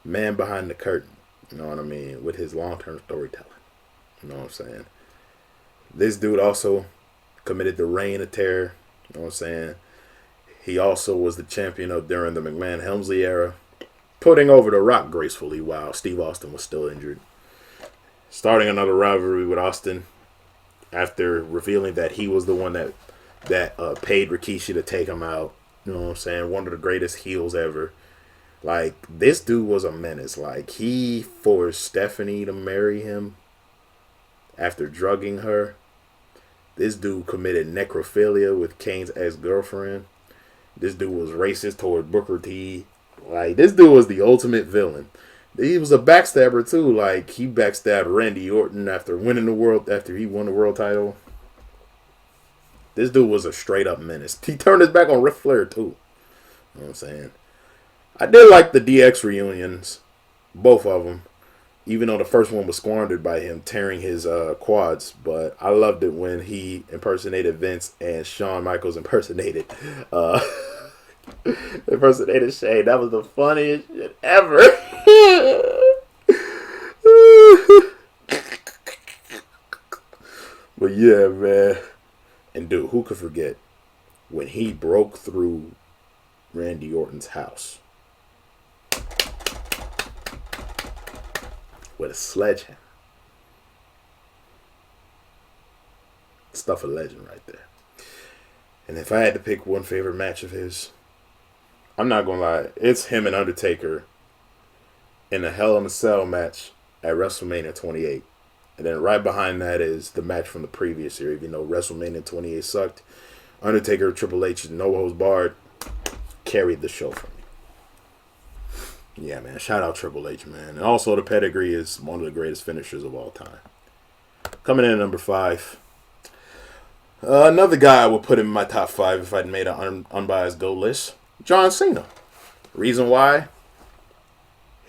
man behind the curtain. You know what I mean? With his long-term storytelling. You know what I'm saying? This dude also committed the Reign of Terror. You know what I'm saying? He also was the champion during the McMahon-Helmsley era, putting over The Rock gracefully while Steve Austin was still injured. Starting another rivalry with Austin after revealing that he was the one that paid Rikishi to take him out. You know what I'm saying? One of the greatest heels ever. Like, this dude was a menace. Like, he forced Stephanie to marry him after drugging her. This dude committed necrophilia with Kane's ex-girlfriend. This dude was racist toward Booker T. Like, this dude was the ultimate villain. He was a backstabber, too. Like, he backstabbed Randy Orton after he won the world title. This dude was a straight-up menace. He turned his back on Ric Flair, too. You know what I'm saying? I did like the DX reunions. Both of them. Even though the first one was squandered by him tearing his quads. But I loved it when he impersonated Vince and Shawn Michaels impersonated Shane. That was the funniest shit ever. But yeah, man. And dude, who could forget when he broke through Randy Orton's house with a sledgehammer? Stuff of legend right there. And if I had to pick one favorite match of his, I'm not gonna lie, it's him and Undertaker in a Hell in a Cell match at WrestleMania 28. And then right behind that is the match from the previous year. Even though WrestleMania 28 sucked, Undertaker, Triple H, no holds barred, carried the show for me. Yeah, man. Shout out Triple H, man. And also the pedigree is one of the greatest finishers of all time. Coming in at number 5. Another guy I would put in my top 5 if I'd made an unbiased GOAT list. John Cena. Reason why?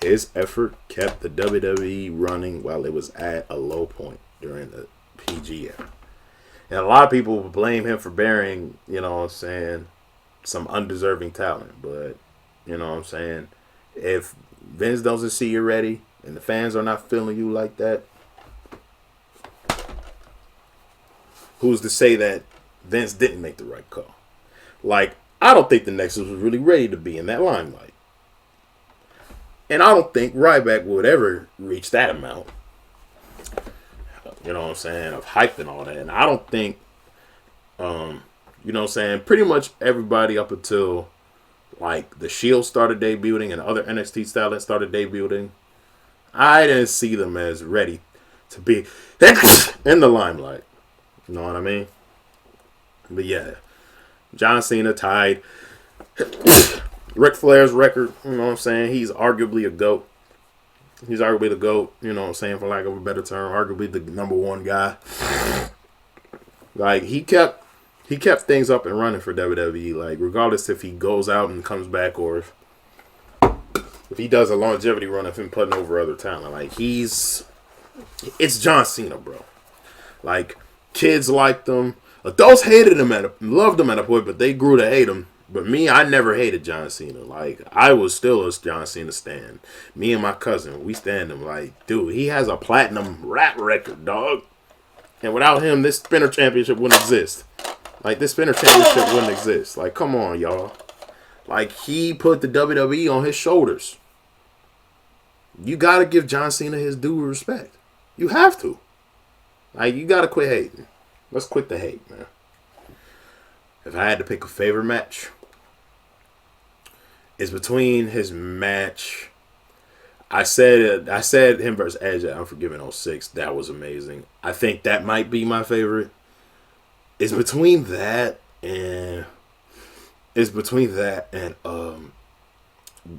His effort kept the WWE running while it was at a low point during the PG era. And a lot of people blame him for burying, you know what I'm saying, some undeserving talent. But you know what I'm saying? If Vince doesn't see you ready and the fans are not feeling you like that, who's to say that Vince didn't make the right call? Like, I don't think the Nexus was really ready to be in that limelight. And I don't think Ryback would ever reach that amount. You know what I'm saying? Of hype and all that. And I don't think, you know what I'm saying? Pretty much everybody up until, like, the Shield started debuting and other NXT talents started debuting, I didn't see them as ready to be in the limelight. You know what I mean? But yeah, John Cena tied Ric Flair's record. You know what I'm saying? He's arguably a GOAT. He's arguably the GOAT, you know what I'm saying, for lack of a better term. Arguably the number one guy. Like, he kept things up and running for WWE. Like, regardless if he goes out and comes back or if he does a longevity run of him putting over other talent. Like, it's John Cena, bro. Like, kids liked him. Adults hated him, loved him at a point, but they grew to hate him. But me, I never hated John Cena. Like, I was still a John Cena stan. Me and my cousin, we stand him. Like, dude, he has a platinum rap record, dog. And without him, this Spinner Championship wouldn't exist. Like, this Spinner Championship wouldn't exist. Like, come on, y'all. Like, he put the WWE on his shoulders. You got to give John Cena his due respect. You have to. Like, you got to quit hating. Let's quit the hate, man. If I had to pick a favorite match, it's between his match. I said him versus Edge at Unforgiven 06. That was amazing. I think that might be my favorite. It's between that and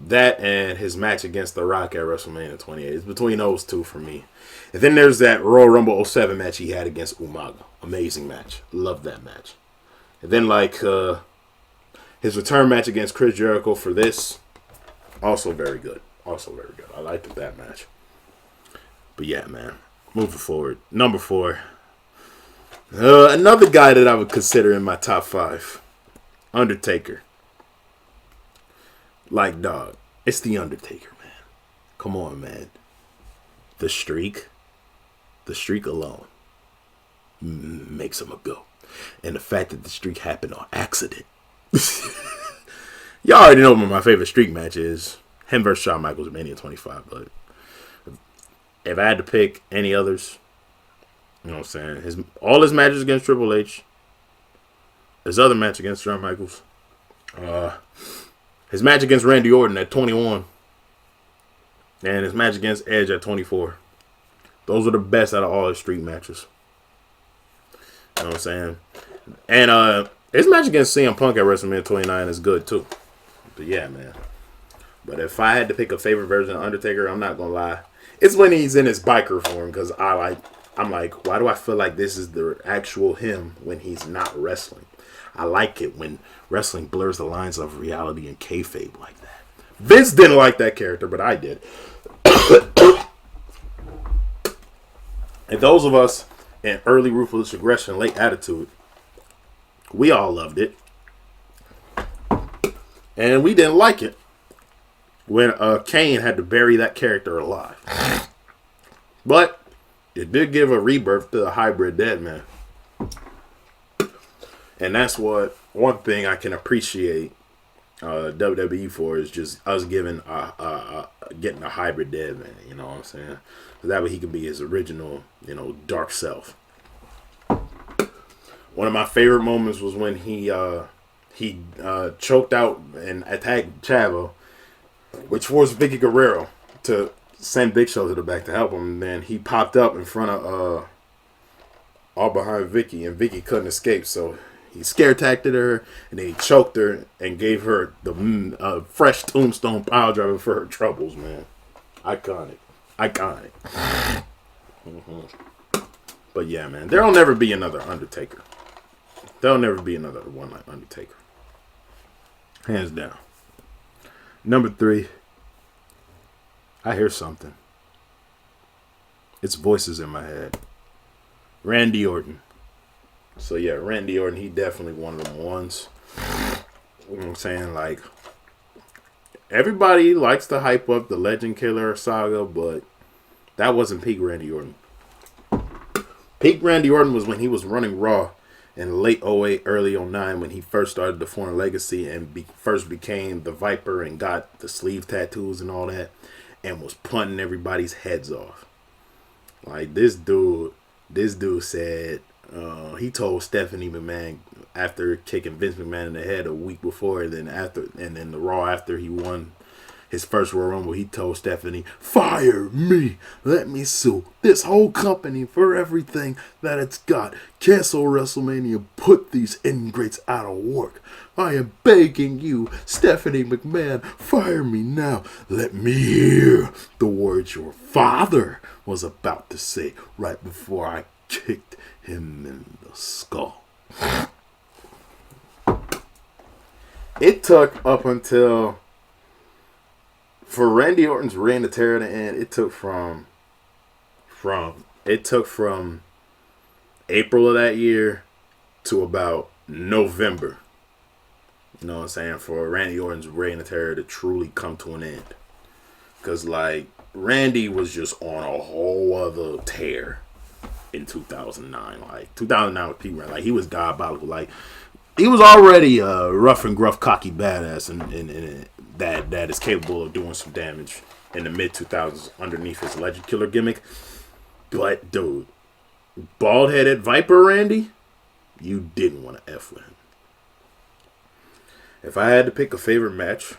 that and his match against The Rock at WrestleMania 28. It's between those two for me. And then there's that Royal Rumble 07 match he had against Umaga. Amazing match. Love that match. And then, like, his return match against Chris Jericho for this, also very good. I liked that match. But yeah, man. Moving forward. Number 4. Another guy that I would consider in my top 5. Undertaker. Like, dog. It's The Undertaker, man. Come on, man. The streak alone makes him a GOAT. And the fact that the streak happened on accident. Y'all already know what my favorite streak match is. Him versus Shawn Michaels at Mania 25. But if I had to pick any others, you know what I'm saying? All his matches against Triple H. His other match against Shawn Michaels. His match against Randy Orton at 21. And his match against Edge at 24. Those are the best out of all his streak matches. You know what I'm saying? And his match against CM Punk at WrestleMania 29 is good too. But yeah, man. But if I had to pick a favorite version of Undertaker, I'm not gonna lie, it's when he's in his biker form, because I'm like, why do I feel like this is the actual him when he's not wrestling? I like it when wrestling blurs the lines of reality and kayfabe like that. Vince didn't like that character, but I did. And those of us in early Ruthless Aggression, late Attitude, we all loved it. And we didn't like it when Kane had to bury that character alive. But it did give a rebirth to the hybrid dead man. And that's what one thing I can appreciate WWE for is just us getting a hybrid dead man. You know what I'm saying? So that way he can be his original, dark self. One of my favorite moments was when he choked out and attacked Chavo, which forced Vicky Guerrero to send Big Show to the back to help him. And then he popped up in front of all behind Vicky, and Vicky couldn't escape. So he scare tacted her, and then he choked her and gave her the fresh tombstone pile driver for her troubles, man. Iconic. Mm-hmm. But yeah, man, there'll never be another Undertaker. There'll never be another one like Undertaker. Hands down. Number 3. I hear something. It's voices in my head. Randy Orton. So yeah, Randy Orton, he definitely one of them ones. You know what I'm saying? Like, everybody likes to hype up the Legend Killer saga, but that wasn't peak Randy Orton. Peak Randy Orton was when he was running Raw in late '08, early '09, when he first started the Foreign Legacy and first became the Viper and got the sleeve tattoos and all that, and was punting everybody's heads off. Like, this dude said, he told Stephanie McMahon after kicking Vince McMahon in the head a week before, and then the Raw after he won his first Royal Rumble, he told Stephanie, "Fire me. Let me sue this whole company for everything that it's got. Cancel WrestleMania. Put these ingrates out of work. I am begging you, Stephanie McMahon, fire me now. Let me hear the words your father was about to say right before I kicked him in the skull." It took up until, for Randy Orton's reign of terror to end, it took from April of that year to about November. You know what I'm saying? For Randy Orton's reign of terror to truly come to an end. Because, like, Randy was just on a whole other tear in 2009. Like, 2009 was peak Randy. Like, he was diabolical. Like, he was already a rough and gruff, cocky badass, and that is capable of doing some damage in the mid-2000s underneath his Legend Killer gimmick. But, dude, bald-headed Viper Randy, you didn't want to F with him. If I had to pick a favorite match,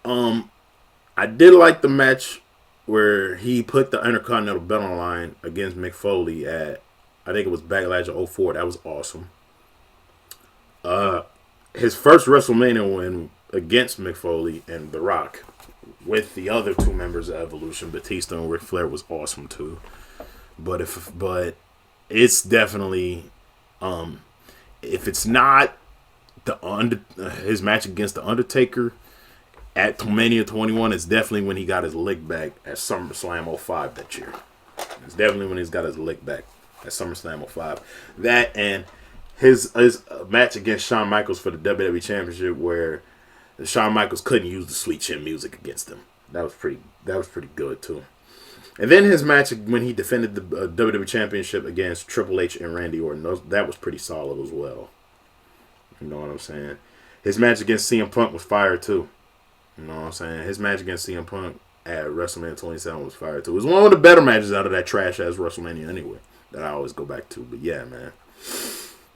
I did like the match where he put the Intercontinental belt on the line against Mick Foley at, I think it was Backlash of '04. That was awesome. His first WrestleMania win against Mick Foley and The Rock with the other two members of Evolution, Batista and Ric Flair, was awesome too. But it's definitely, if it's not his match against The Undertaker at Mania 21, it's definitely when he got his lick back at SummerSlam '05 that year. It's definitely when he's got his lick back at SummerSlam '05. That and his match against Shawn Michaels for the WWE Championship, where Shawn Michaels couldn't use the Sweet Chin Music against him. That was pretty good too. And then his match when he defended the WWE Championship against Triple H and Randy Orton, that was pretty solid as well. You know what I'm saying? His match against CM Punk was fire too. You know what I'm saying? His match against CM Punk at WrestleMania 27 was fire too. It was one of the better matches out of that trash ass WrestleMania anyway, that I always go back to. But yeah, man.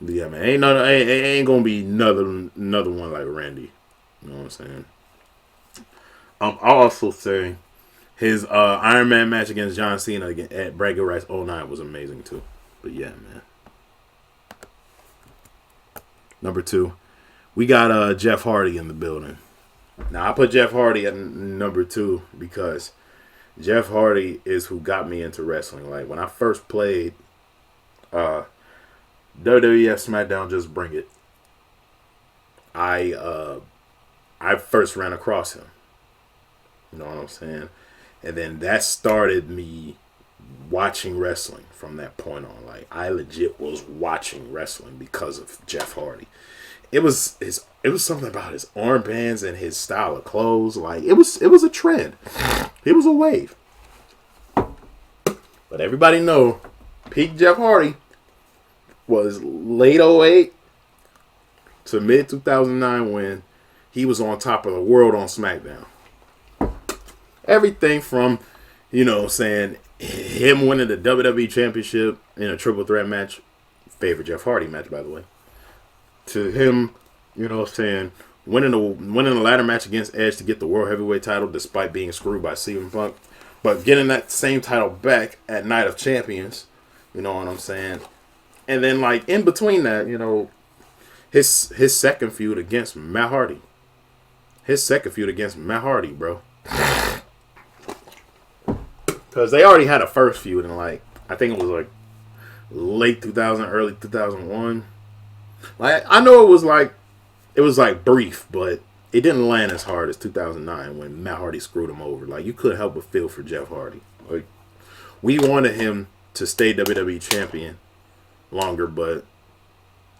Ain't gonna be another one like Randy. You know what I'm saying? I'll also say his Iron Man match against John Cena at Bragging Rights '09 was amazing too. But yeah, man. Number 2, we got Jeff Hardy in the building. Now I put Jeff Hardy at number 2 because Jeff Hardy is who got me into wrestling. Like, when I first played WWF SmackDown Just Bring It, I first ran across him. You know what I'm saying? And then that started me watching wrestling from that point on. Like, I legit was watching wrestling because of Jeff Hardy. It was something about his armbands and his style of clothes. Like, it was a trend. It was a wave. But everybody know peak Jeff Hardy was late '08 to mid 2009 when he was on top of the world on SmackDown. Everything from, you know, saying him winning the WWE Championship in a triple threat match, favorite Jeff Hardy match, by the way, to him, you know, saying winning the ladder match against Edge to get the World Heavyweight title despite being screwed by CM Punk, but getting that same title back at Night of Champions, you know what I'm saying? And then, like, in between that, you know, his second feud against Matt Hardy. Bro. Because they already had a first feud in, like, I think it was like late 2000, early 2001. Like, I know it was like brief, but it didn't land as hard as 2009 when Matt Hardy screwed him over. Like, you couldn't help but feel for Jeff Hardy. Like, we wanted him to stay WWE champion longer, but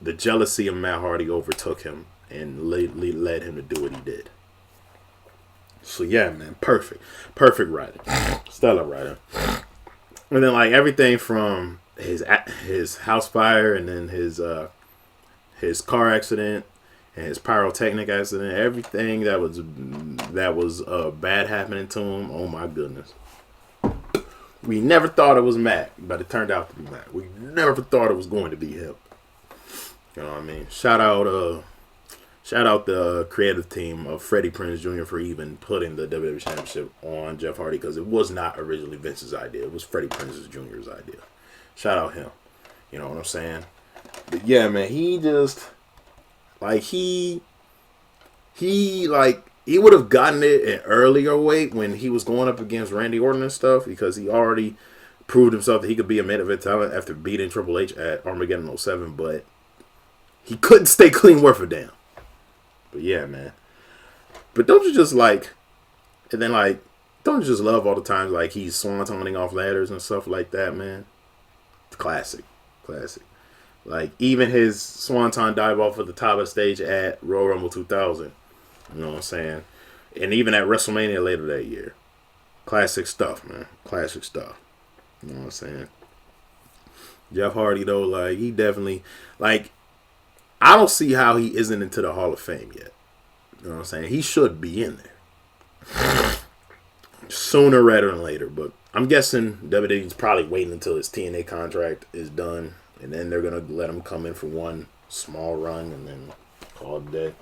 the jealousy of Matt Hardy overtook him and led him to do what he did. So yeah, man, perfect writing, stellar writing. And then like everything from his house fire, and then his car accident, and his pyrotechnic accident, everything that was bad happening to him. Oh my goodness. We never thought it was Mac, but it turned out to be Mac. We never thought it was going to be him. You know what I mean? Shout out the creative team of Freddie Prinze Jr. for even putting the WWE Championship on Jeff Hardy, because it was not originally Vince's idea. It was Freddie Prinze Jr.'s idea. Shout out him. You know what I'm saying? But yeah, man, he just like he would have gotten it an earlier weight when he was going up against Randy Orton and stuff, because he already proved himself that he could be a main event talent after beating Triple H at Armageddon 07, but he couldn't stay clean worth a damn. But yeah, man. But don't you just like, and then like, don't you just love all the times like he's swantoning off ladders and stuff like that, man? Classic. Like even his swanton dive off at the top of the stage at Royal Rumble 2000. You know what I'm saying? And even at WrestleMania later that year. Classic stuff, man. Classic stuff. You know what I'm saying? Jeff Hardy, though, like, he definitely, like, I don't see how he isn't into the Hall of Fame yet. You know what I'm saying? He should be in there. Sooner rather than later. But I'm guessing WWE's probably waiting until his TNA contract is done. And then they're going to let him come in for one small run and then call it a day.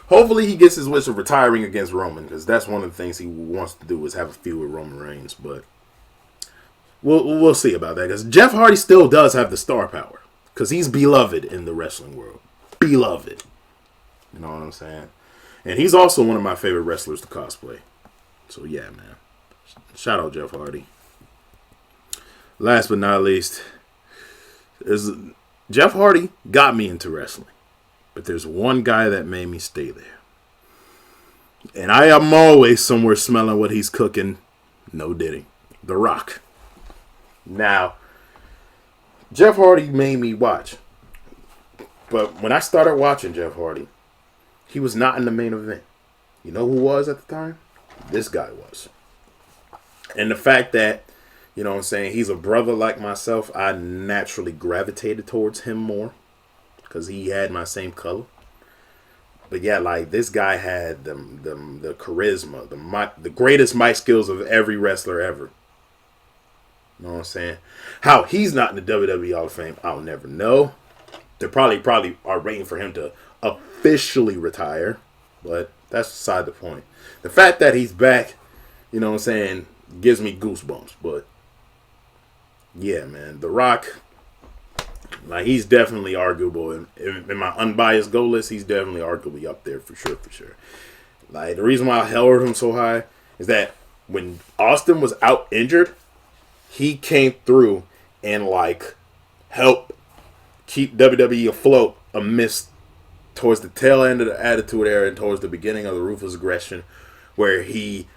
Hopefully he gets his wish of retiring against Roman, because that's one of the things he wants to do, is have a feud with Roman Reigns. But we'll see about that, because Jeff Hardy still does have the star power, because he's beloved in the wrestling world. Beloved. You know what I'm saying? And he's also one of my favorite wrestlers to cosplay. So yeah, man. Shout out Jeff Hardy. Last but not least, Jeff Hardy got me into wrestling. But there's one guy that made me stay there. And I am always somewhere smelling what he's cooking. No diddy. The Rock. Now, Jeff Hardy made me watch. But when I started watching Jeff Hardy, he was not in the main event. You know who was at the time? This guy was. And the fact that, you know what I'm saying, he's a brother like myself, I naturally gravitated towards him more, because he had my same color. But yeah, like, this guy had the charisma, the greatest mic skills of every wrestler ever. You know what I'm saying? How he's not in the WWE Hall of Fame, I'll never know. They probably are waiting for him to officially retire, but that's beside the point. The fact that he's back, you know what I'm saying, gives me goosebumps. But yeah, man, The Rock, like, he's definitely arguable. In my unbiased goal list, he's definitely arguably up there for sure. Like, the reason why I held him so high is that when Austin was out injured, he came through and, like, helped keep WWE afloat amidst towards the tail end of the Attitude Era and towards the beginning of the Ruthless Aggression, where he,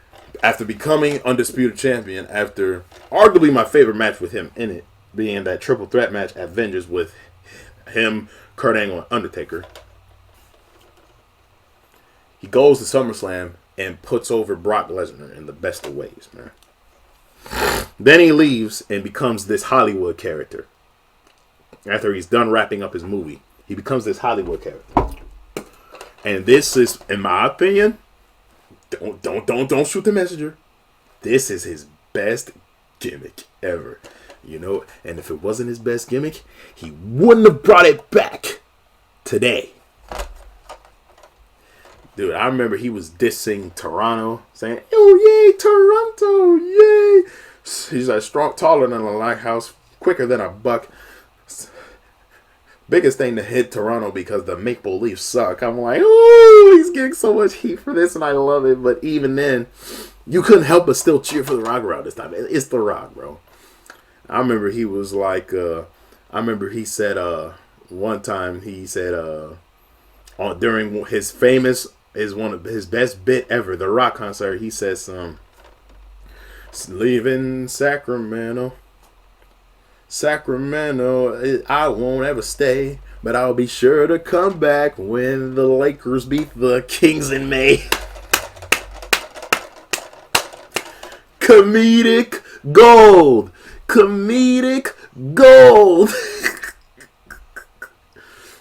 after becoming Undisputed Champion, after arguably my favorite match with him in it, being that triple threat match at Avengers with him, Kurt Angle, and Undertaker, he goes to SummerSlam and puts over Brock Lesnar in the best of ways, man. Then he leaves and becomes this Hollywood character. After he's done wrapping up his movie, he becomes this Hollywood character. And this is, in my opinion, don't shoot the messenger. This is his best gimmick ever. You know, and if it wasn't his best gimmick, he wouldn't have brought it back today. Dude, I remember he was dissing Toronto, saying, "Oh, yay, Toronto, yay." He's like strong, taller than a lighthouse, quicker than a buck. Biggest thing to hit Toronto because the Maple Leafs suck. I'm like, ooh, he's getting so much heat for this, and I love it. But even then, you couldn't help but still cheer for The Rock around this time. It's The Rock, bro. I remember he was like, he said, one time he said, during his one of his best bit ever, The Rock concert, he said leaving Sacramento, I won't ever stay. But I'll be sure to come back when the Lakers beat the Kings in May. Comedic gold. Comedic gold.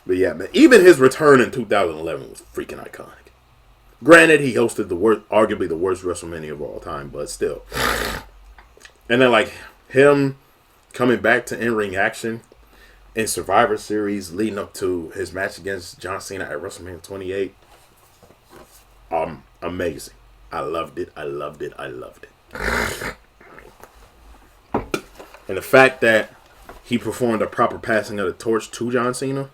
But yeah, man, even his return in 2011 was freaking iconic. Granted, he hosted arguably the worst WrestleMania of all time, but still. And then, like, him coming back to in-ring action in Survivor Series leading up to his match against John Cena at WrestleMania 28. Amazing. I loved it. I loved it. I loved it. And the fact that he performed a proper passing of the torch to John Cena.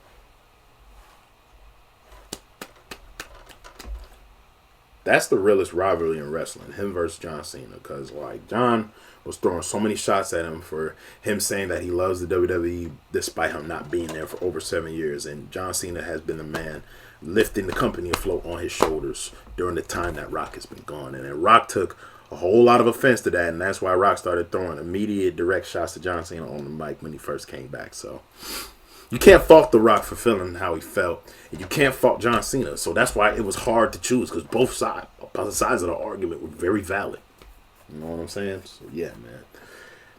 That's the realest rivalry in wrestling, him versus John Cena. Because, like, John was throwing so many shots at him for him saying that he loves the WWE despite him not being there for over 7 years. And John Cena has been the man lifting the company afloat on his shoulders during the time that Rock has been gone. And then Rock took a whole lot of offense to that. And that's why Rock started throwing immediate direct shots to John Cena on the mic when he first came back. So you can't fault The Rock for feeling how he felt. And you can't fault John Cena. So that's why it was hard to choose. Because both sides of the argument were very valid. You know what I'm saying? So yeah, man.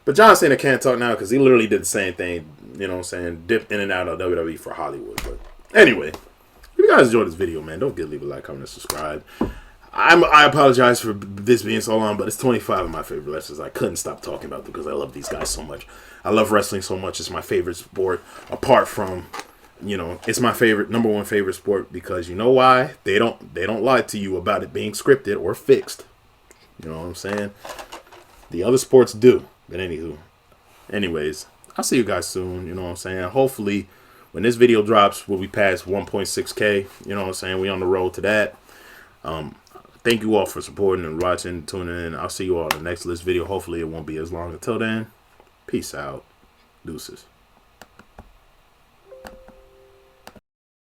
But John Cena can't talk now because he literally did the same thing. You know what I'm saying? Dip in and out of WWE for Hollywood. But anyway, if you guys enjoyed this video, man, don't forget to leave a like, comment, and subscribe. I apologize for this being so long, but it's 25 of my favorite wrestlers. I couldn't stop talking about them because I love these guys so much. I love wrestling so much. It's my favorite sport. Apart from, you know, it's my number one favorite sport because you know why? They don't lie to you about it being scripted or fixed. You know what I'm saying? The other sports do. But anyways, I'll see you guys soon. You know what I'm saying? Hopefully, when this video drops, we'll be past 1.6K. You know what I'm saying? We on the road to that. Thank you all for supporting and watching, tuning in. I'll see you all in the next list video. Hopefully, it won't be as long. Until then, peace out. Deuces.